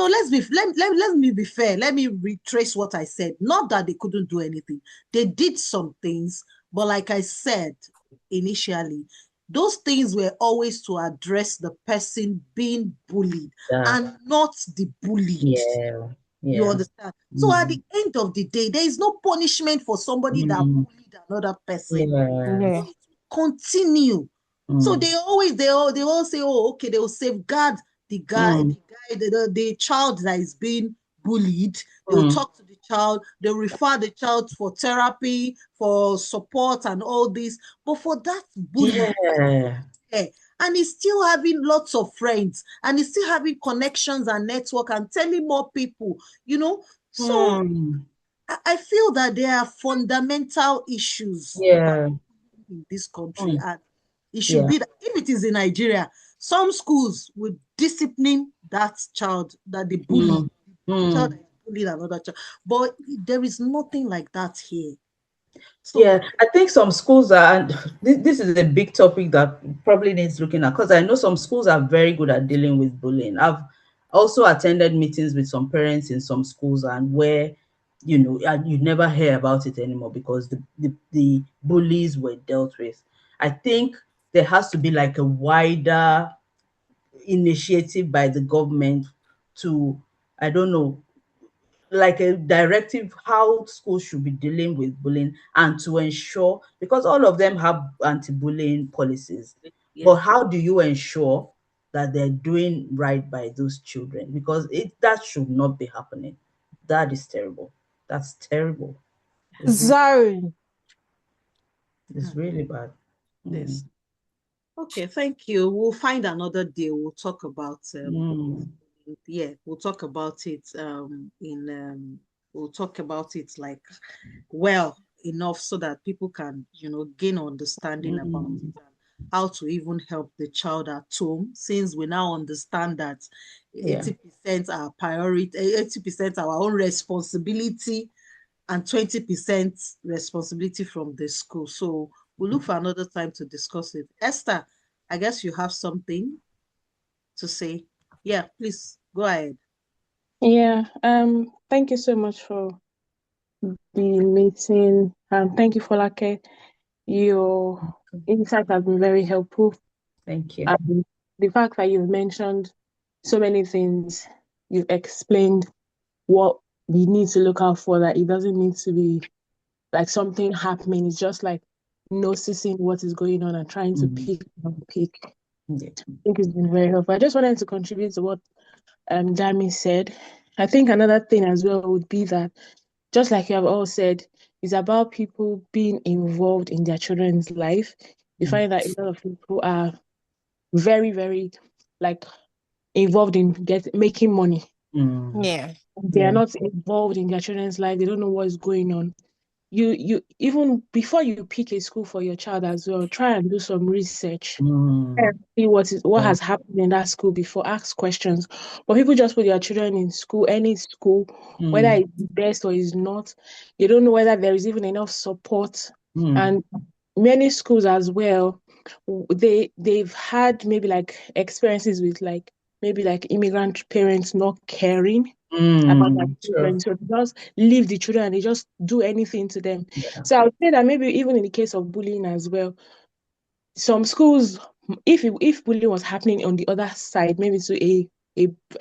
Let me be fair. Let me retrace what I said. Not that they couldn't do anything. They did some things, but like I said initially, those things were always to address the person being bullied That and not the bullied. yeah. You Yeah. understand? So at the end of the day, there is no punishment for somebody that Mm. bullied another person. Yeah. Yeah. So it will continue. So Mm. they all say, oh, okay, they will safeguard Mm. the child that is being bullied. They will Mm. talk to the child, they will refer the child for therapy, for support, and all this. But for that bully, Yeah. and he's still having lots of friends and he's still having connections and network and telling more people, So Mm. I feel that there are fundamental issues about Yeah. in this country, Mm. and it should Yeah. be that if it is in Nigeria, some schools would discipline that child that the bully, Mm. the child Mm. that is bullying another child. But there is nothing like that here. Yeah, So I think some schools are, and this is a big topic that probably needs looking at because I know some schools are very good at dealing with bullying. I've also attended meetings with some parents in some schools and where, and you never hear about it anymore because the bullies were dealt with. I think there has to be like a wider initiative by the government to, I don't know, like a directive how schools should be dealing with bullying and to ensure because all of them have anti-bullying policies, but yeah. how do you ensure that they're doing right by those children, because that should not be happening. That is terrible. That's terrible. it's, Sorry. it's really bad. This. Mm. Okay, thank you. We'll find another day. We'll talk about Mm. yeah, we'll talk about it in we'll talk about it like well enough so that people can, gain understanding about it Mm. and how to even help the child at home, since we now understand that Yeah. 80% are priority, 80% our own responsibility and 20% responsibility from the school. So we'll look for another time to discuss it. Esther, I guess you have something to say. Yeah, please go ahead. Yeah, thank you so much for the meeting. Thank you, Folake. Your insight has been very helpful. Thank you. And the fact that you've mentioned so many things, you've explained what we need to look out for, that it doesn't need to be like something happening. It's just like noticing what is going on and trying to Mm. pick and pick. Yeah. I think it's been very helpful. I just wanted to contribute to what Dami said. I think another thing as well would be that, just like you have all said, it's about people being involved in their children's life. You Mm. find that a lot of people are very, very like involved in making money. Mm. Yeah. They are Yeah. not involved in their children's life. They don't know what is going on. You even before you pick a school for your child as well, try and do some research. Mm. See what Yeah. has happened in that school before. Ask questions. But people just put their children in school, any school, whether Mm. it's the best or it's not. They don't know whether there is even enough support. Mm. And many schools as well, they've had maybe like experiences with like maybe like immigrant parents not caring about their Mm. Sure. children. So they just leave the children and they just do anything to them. Yeah. So I would say that maybe even in the case of bullying as well, some schools, if bullying was happening on the other side, maybe to a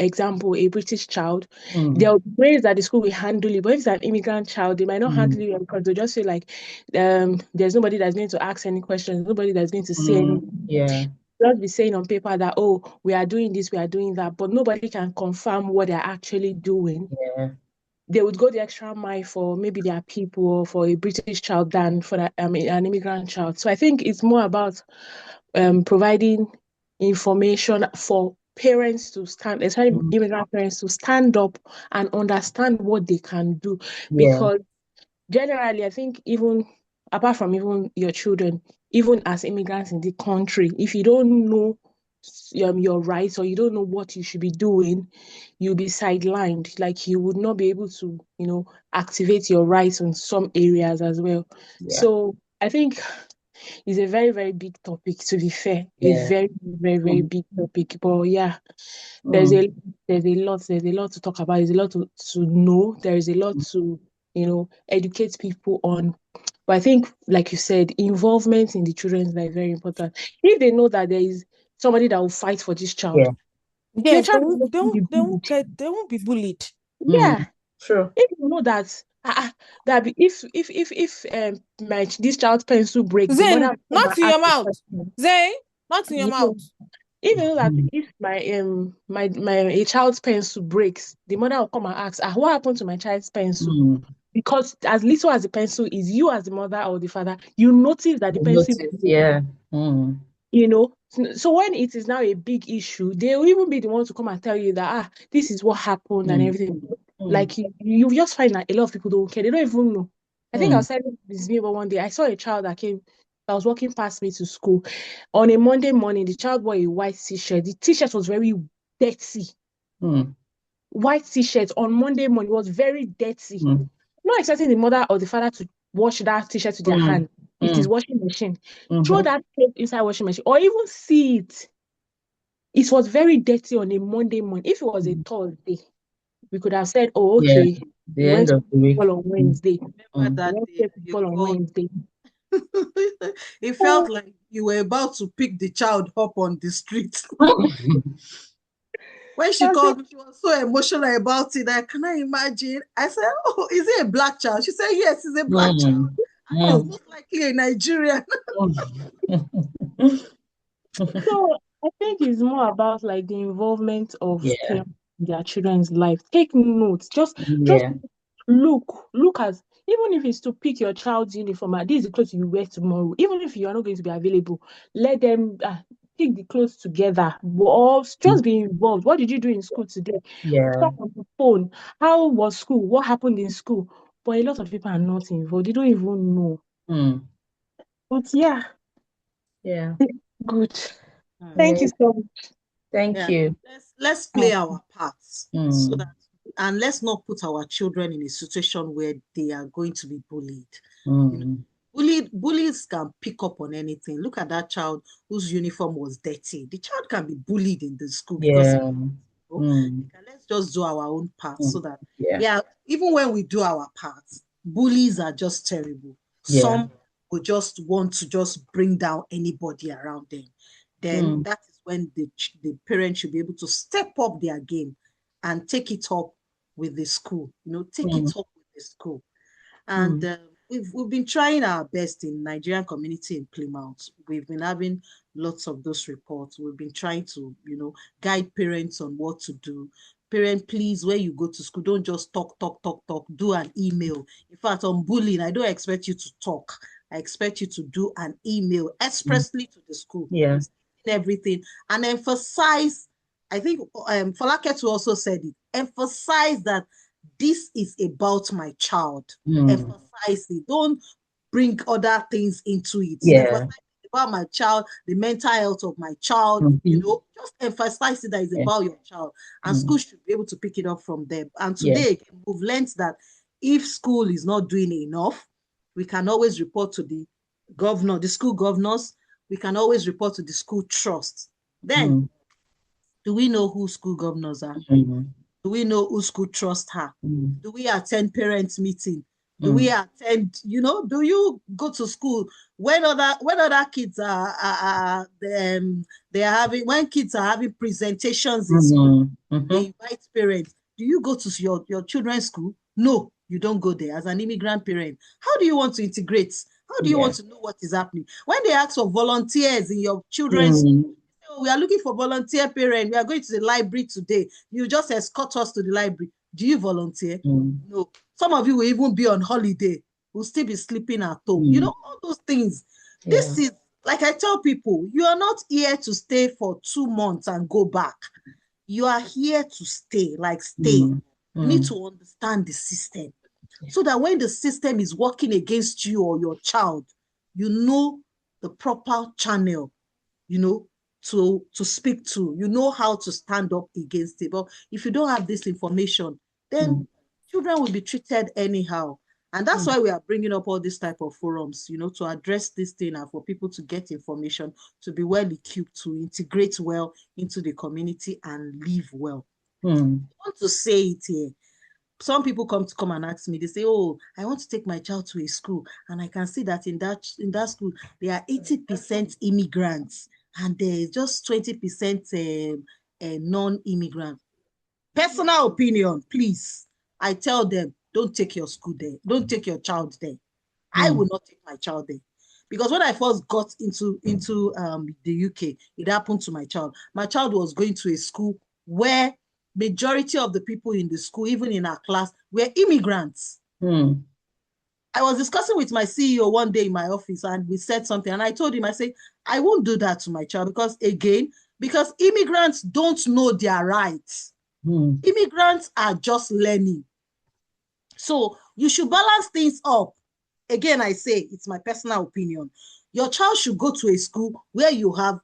example, a British child, there Mm. are ways that the school will handle it. But if it's an immigrant child, they might not handle Mm. it because they just feel like there's nobody that's going to ask any questions, nobody that's going to say Mm. anything. Yeah. Just be saying on paper that, oh, we are doing this, we are doing that, but nobody can confirm what they're actually doing. Yeah. They would go the extra mile for maybe their people or for a British child than for that, an immigrant child. So I think it's more about providing information for parents to stand, especially Mm. immigrant parents, to stand up and understand what they can do. Yeah. Because generally, I think even apart from even your children, even as immigrants in the country, if you don't know your rights or you don't know what you should be doing, you'll be sidelined. Like you would not be able to, activate your rights in some areas as well. Yeah. So I think it's a very, very big topic, to be fair. A Yeah. very, very, very Mm. big topic. But yeah, there's Mm. a there's a lot to talk about. There's a lot to know. There is a lot to, educate people on. But I think, like you said, involvement in the children's life is very important. If they know that there is somebody that will fight for this child, Yeah. your Yes, they child will won't, not they be won't, they bullied. won't get, they won't be bullied. Mm. Yeah. True. If you know that if my this child's pencil break, the mother Zayn, will come and not in ask your the mouth. question. Zayn, not in your Yeah. mouth. Even know that Mm. if my a child's pencil breaks, the mother will come and ask, what happened to my child's pencil? Mm. Because as little as the pencil is, you as the mother or the father, you notice that the You pencil notice. broke, Yeah. Mm. you know. So when it is now a big issue, they'll even be the ones to come and tell you that this is what happened and Mm. everything. Mm. Like you just find that a lot of people don't care. They don't even know. I think I Mm. was telling this neighbor one day, I saw a child that was walking past me to school. On a Monday morning, the child wore a white t-shirt. The t-shirt was very dirty. Mm. White t-shirt on Monday morning was very dirty. Mm. Not expecting the mother or the father to wash that t-shirt with their Mm. hand. It is Mm. washing machine. Throw Mhm. that tape inside washing machine or even see it. It was very dirty on a Monday morning. If it was a Mm. Thursday, we could have said, oh, Yeah. okay, The we went end to of the week. football on Mm. Wednesday. Remember Mm. We that went day to you football on called. Wednesday. It felt like you were about to pick the child up on the street. When she I said, called me, she was so emotional about it. I cannot imagine. I said, oh, is it a black child? She said, yes, it's a black child. Mm. And it's Mm. most likely a Nigerian. Mm. so I think it's more about like the involvement of Yeah. parents in their children's life. Take notes. Just Yeah. look at, even if it's to pick your child's uniform. This is the clothes you wear tomorrow. Even if you are not going to be available, let them pick the clothes together. Or Mm. just be involved. What did you do in school today? Yeah. Talk on the phone. How was school? What happened in school? But a lot of people are not involved. They don't even know. Mm. But yeah, Yeah. good. Thank you Amazing. so much. Thank Yeah, you. let's play our parts so Mm. that, and let's not put our children in a situation where they are going to be bullied. You know, Mm. bullies can pick up on anything. Look at that child whose uniform was dirty. The child can be bullied in the school because Yeah. Mm. let's just do our own part so Mm. that, Yeah. yeah, even when we do our parts, bullies are just terrible. Yeah. Some will just want to just bring down anybody around them. Then Mm. that is when the parent should be able to step up their game and take it up with the school, take it Mm. up with the school. And Mm. we've been trying our best in Nigerian community in Plymouth. We've been having lots of those reports. We've been trying to, guide parents on what to do. Parent, please, when you go to school, don't just talk, talk, talk, talk. Do an email. In fact, on bullying, I don't expect you to talk. I expect you to do an email Mm. expressly to the school, Yeah. everything, and emphasize. I think Falaketu also said it. Emphasize that this is about my child. Mm. Emphasize it. Don't bring other things into it. Yeah. Emphasize about my child, the mental health of my child. Mhm. Just emphasize it that it's Yeah. about your child, and Mm. school should be able to pick it up from them. And Yeah. today we've learned that if school is not doing enough, we can always report to the governor, the school governors. We can always report to the school trust. Then, Mm. do we know who school governors are? Mm. Do we know who school trust her? Mm. Do we attend parents meeting? Do we Mm. attend, do you go to school when other kids they are having, when kids are having presentations in school, Mhm. they Mhm. invite parents. Do you go to your children's school? No, you don't go there as an immigrant parent. How do you want to integrate? How do you Yeah. want to know what is happening? When they ask for volunteers in your children's school, Mm. oh, we are looking for volunteer parents. We are going to the library today. You just escort us to the library. Do you volunteer? Mm. No. Some of you will even be on holiday. Will still be sleeping at home. Mm. All those things. Yeah. This is Like I tell people, you are not here to stay for 2 months and go back. You are here to stay, like stay. Mm. You need Mm. to understand the system so that when the system is working against you or your child, you know the proper channel, to speak to. You know how to stand up against it. But if you don't have this information, then Mm. children will be treated anyhow. And that's Mm. why we are bringing up all these type of forums, to address this thing and for people to get information, to be well equipped, to integrate well into the community and live well. Mm. I want to say it here. Some people come and ask me, they say, oh, I want to take my child to a school, and I can see that in that school there are 80% immigrants and there's just 20% non-immigrant. Personal opinion, please. I tell them, don't take your school there. Don't take your child there. I Mm. will not take my child there. Because when I first got into the UK, it happened to my child. My child was going to a school where majority of the people in the school, even in our class, were immigrants. Mm. I was discussing with my CEO one day in my office, and we said something, and I told him, I said, I won't do that to my child because immigrants don't know their rights. Mm. Immigrants are just learning. So you should balance things up. Again, I say, it's my personal opinion. Your child should go to a school where you have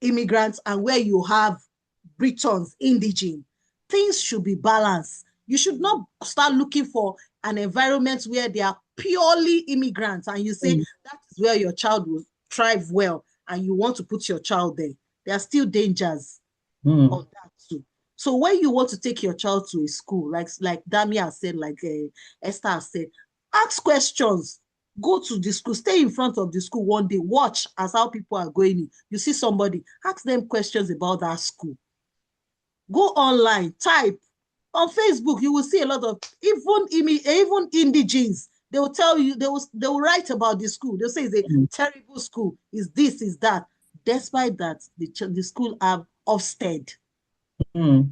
immigrants and where you have Britons, indigenous. Things should be balanced. You should not start looking for an environment where they are purely immigrants and you say Mm. that is where your child will thrive well and you want to put your child there. There are still dangers Mm. of that too. So when you want to take your child to a school, like Damia said, like Esther said, ask questions. Go to the school, stay in front of the school one day, watch as how people are going in. You see somebody, ask them questions about that school. Go online, type. On Facebook, you will see a lot of even indigenes. They will tell you, they will write about the school. They'll say it's a Mm. terrible school, is this, is that. Despite that, the school have Ofsted. Mm.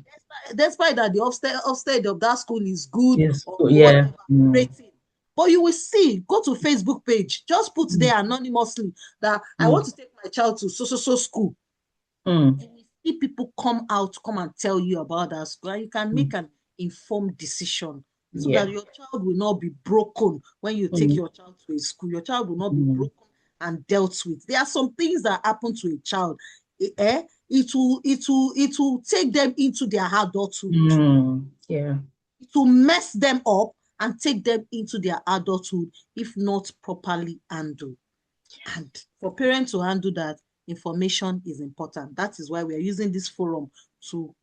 Despite that, the Ofsted of that school is good Yes. or Yeah. whatever Mm. rating. But you will see, go to Facebook page, just put Mm. there anonymously that I Mm. want to take my child to so school. Mm. You will see people come and tell you about that school, and you can Mm. make an informed decision so that Yeah. your child will not be broken when you take Mm. your child to a school. Your child will not be Mm. broken and dealt with. There are some things that happen to a child. It will take them into their adulthood. Mm. Yeah. It will mess them up and take them into their adulthood if not properly handled. And for parents to handle that, information is important. That is why we are using this forum to,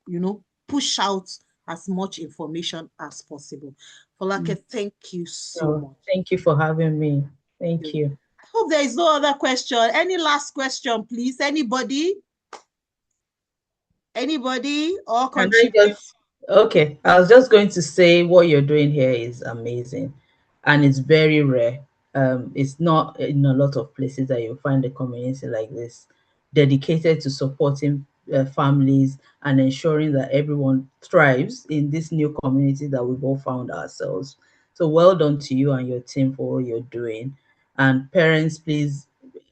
push out as much information as possible. Mm. Folake, thank you so So much. thank you for having me. Thank you. I hope there is no other question. Any last question, please? Anybody? Anybody or Can I contribute? just, okay, I was just going to say what you're doing here is amazing and it's very rare. It's not in a lot of places that you'll find a community like this dedicated to supporting families and ensuring that everyone thrives in this new community that we've all found ourselves. So well done to you and your team for what you're doing. And parents, please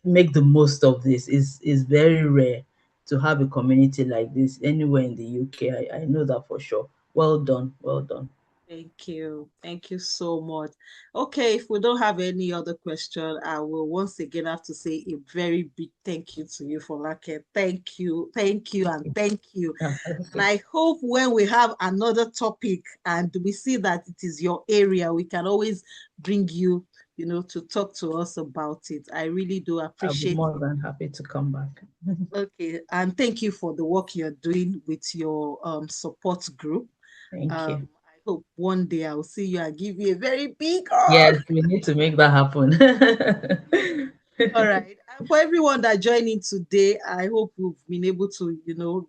make the most of this. It's very rare to have a community like this anywhere in the UK. I know that for sure. Well done. Well done. Thank you. Thank you so much. Okay, if we don't have any other question, I will once again have to say a very big thank you to you for Folake. Thank you, and thank you. Yeah, And okay. I hope when we have another topic and we see that it is your area, we can always bring you, to talk to us about it. I really do I'll be appreciate more it. than happy to come back. Okay, and thank you for the work you're doing with your support group. Thank you. I hope one day I'll see you and give you a very big hug. Yes, we need to make that happen. All right. And for everyone that joined in today, I hope we've been able to,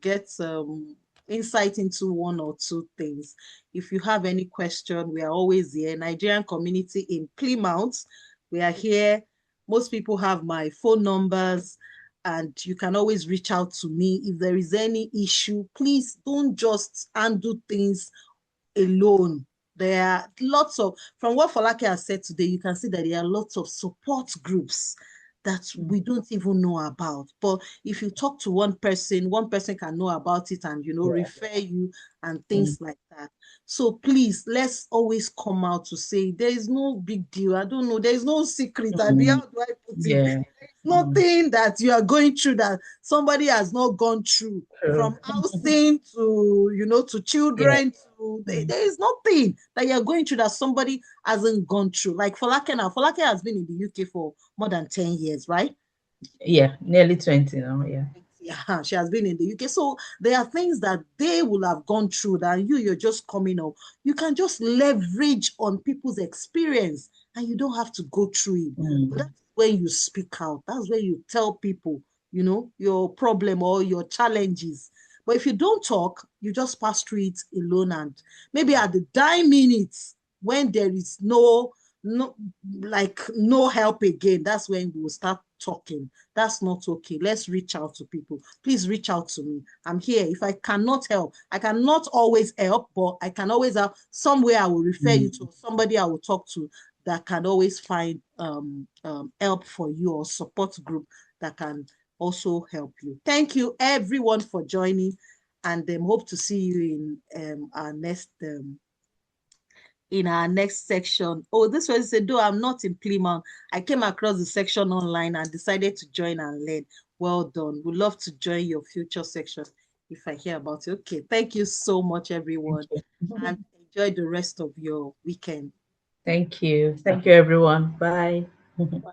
get some insight into one or two things. If you have any question, we are always here. Nigerian community in Plymouth, we are here. Most people have my phone numbers, and you can always reach out to me if there is any issue. Please don't just handle things alone. There are lots of, from what Folake has said today, you can see that there are lots of support groups that we don't even know about. But if you talk to one person can know about it and, refer you and things like that. So please, let's always come out to say there is no big deal. I don't know. There is no secret. How do I put it? Yeah. Nothing that you are going through that somebody has not gone through. True. From housing to, to children, there is nothing that you're going through that somebody hasn't gone through. Like Folake now, Folake has been in the UK for more than 10 years, right? Yeah, nearly 20 now, yeah. Yeah, she has been in the UK. So there are things that they will have gone through that you're just coming up. You can just leverage on people's experience and you don't have to go through it. But that's when you speak out. That's when you tell people, your problem or your challenges. But if you don't talk, you just pass through it alone. And maybe at the dying minutes, when there is no help again, that's when we will start talking. That's not okay. Let's reach out to people. Please reach out to me. I'm here. If I cannot help, I cannot always help, but I can always have somewhere I will refer you to, somebody I will talk to that can always find help for you, or support group that can also help you. Thank you everyone for joining, and hope to see you in our next section. Oh, this was said, though I'm not in Plymouth, I came across the section online and decided to join and learn. Well done. Would love to join your future section if I hear about it. Okay, thank you so much, everyone, and enjoy the rest of your weekend. Thank you. Thank you, everyone. Bye. Bye.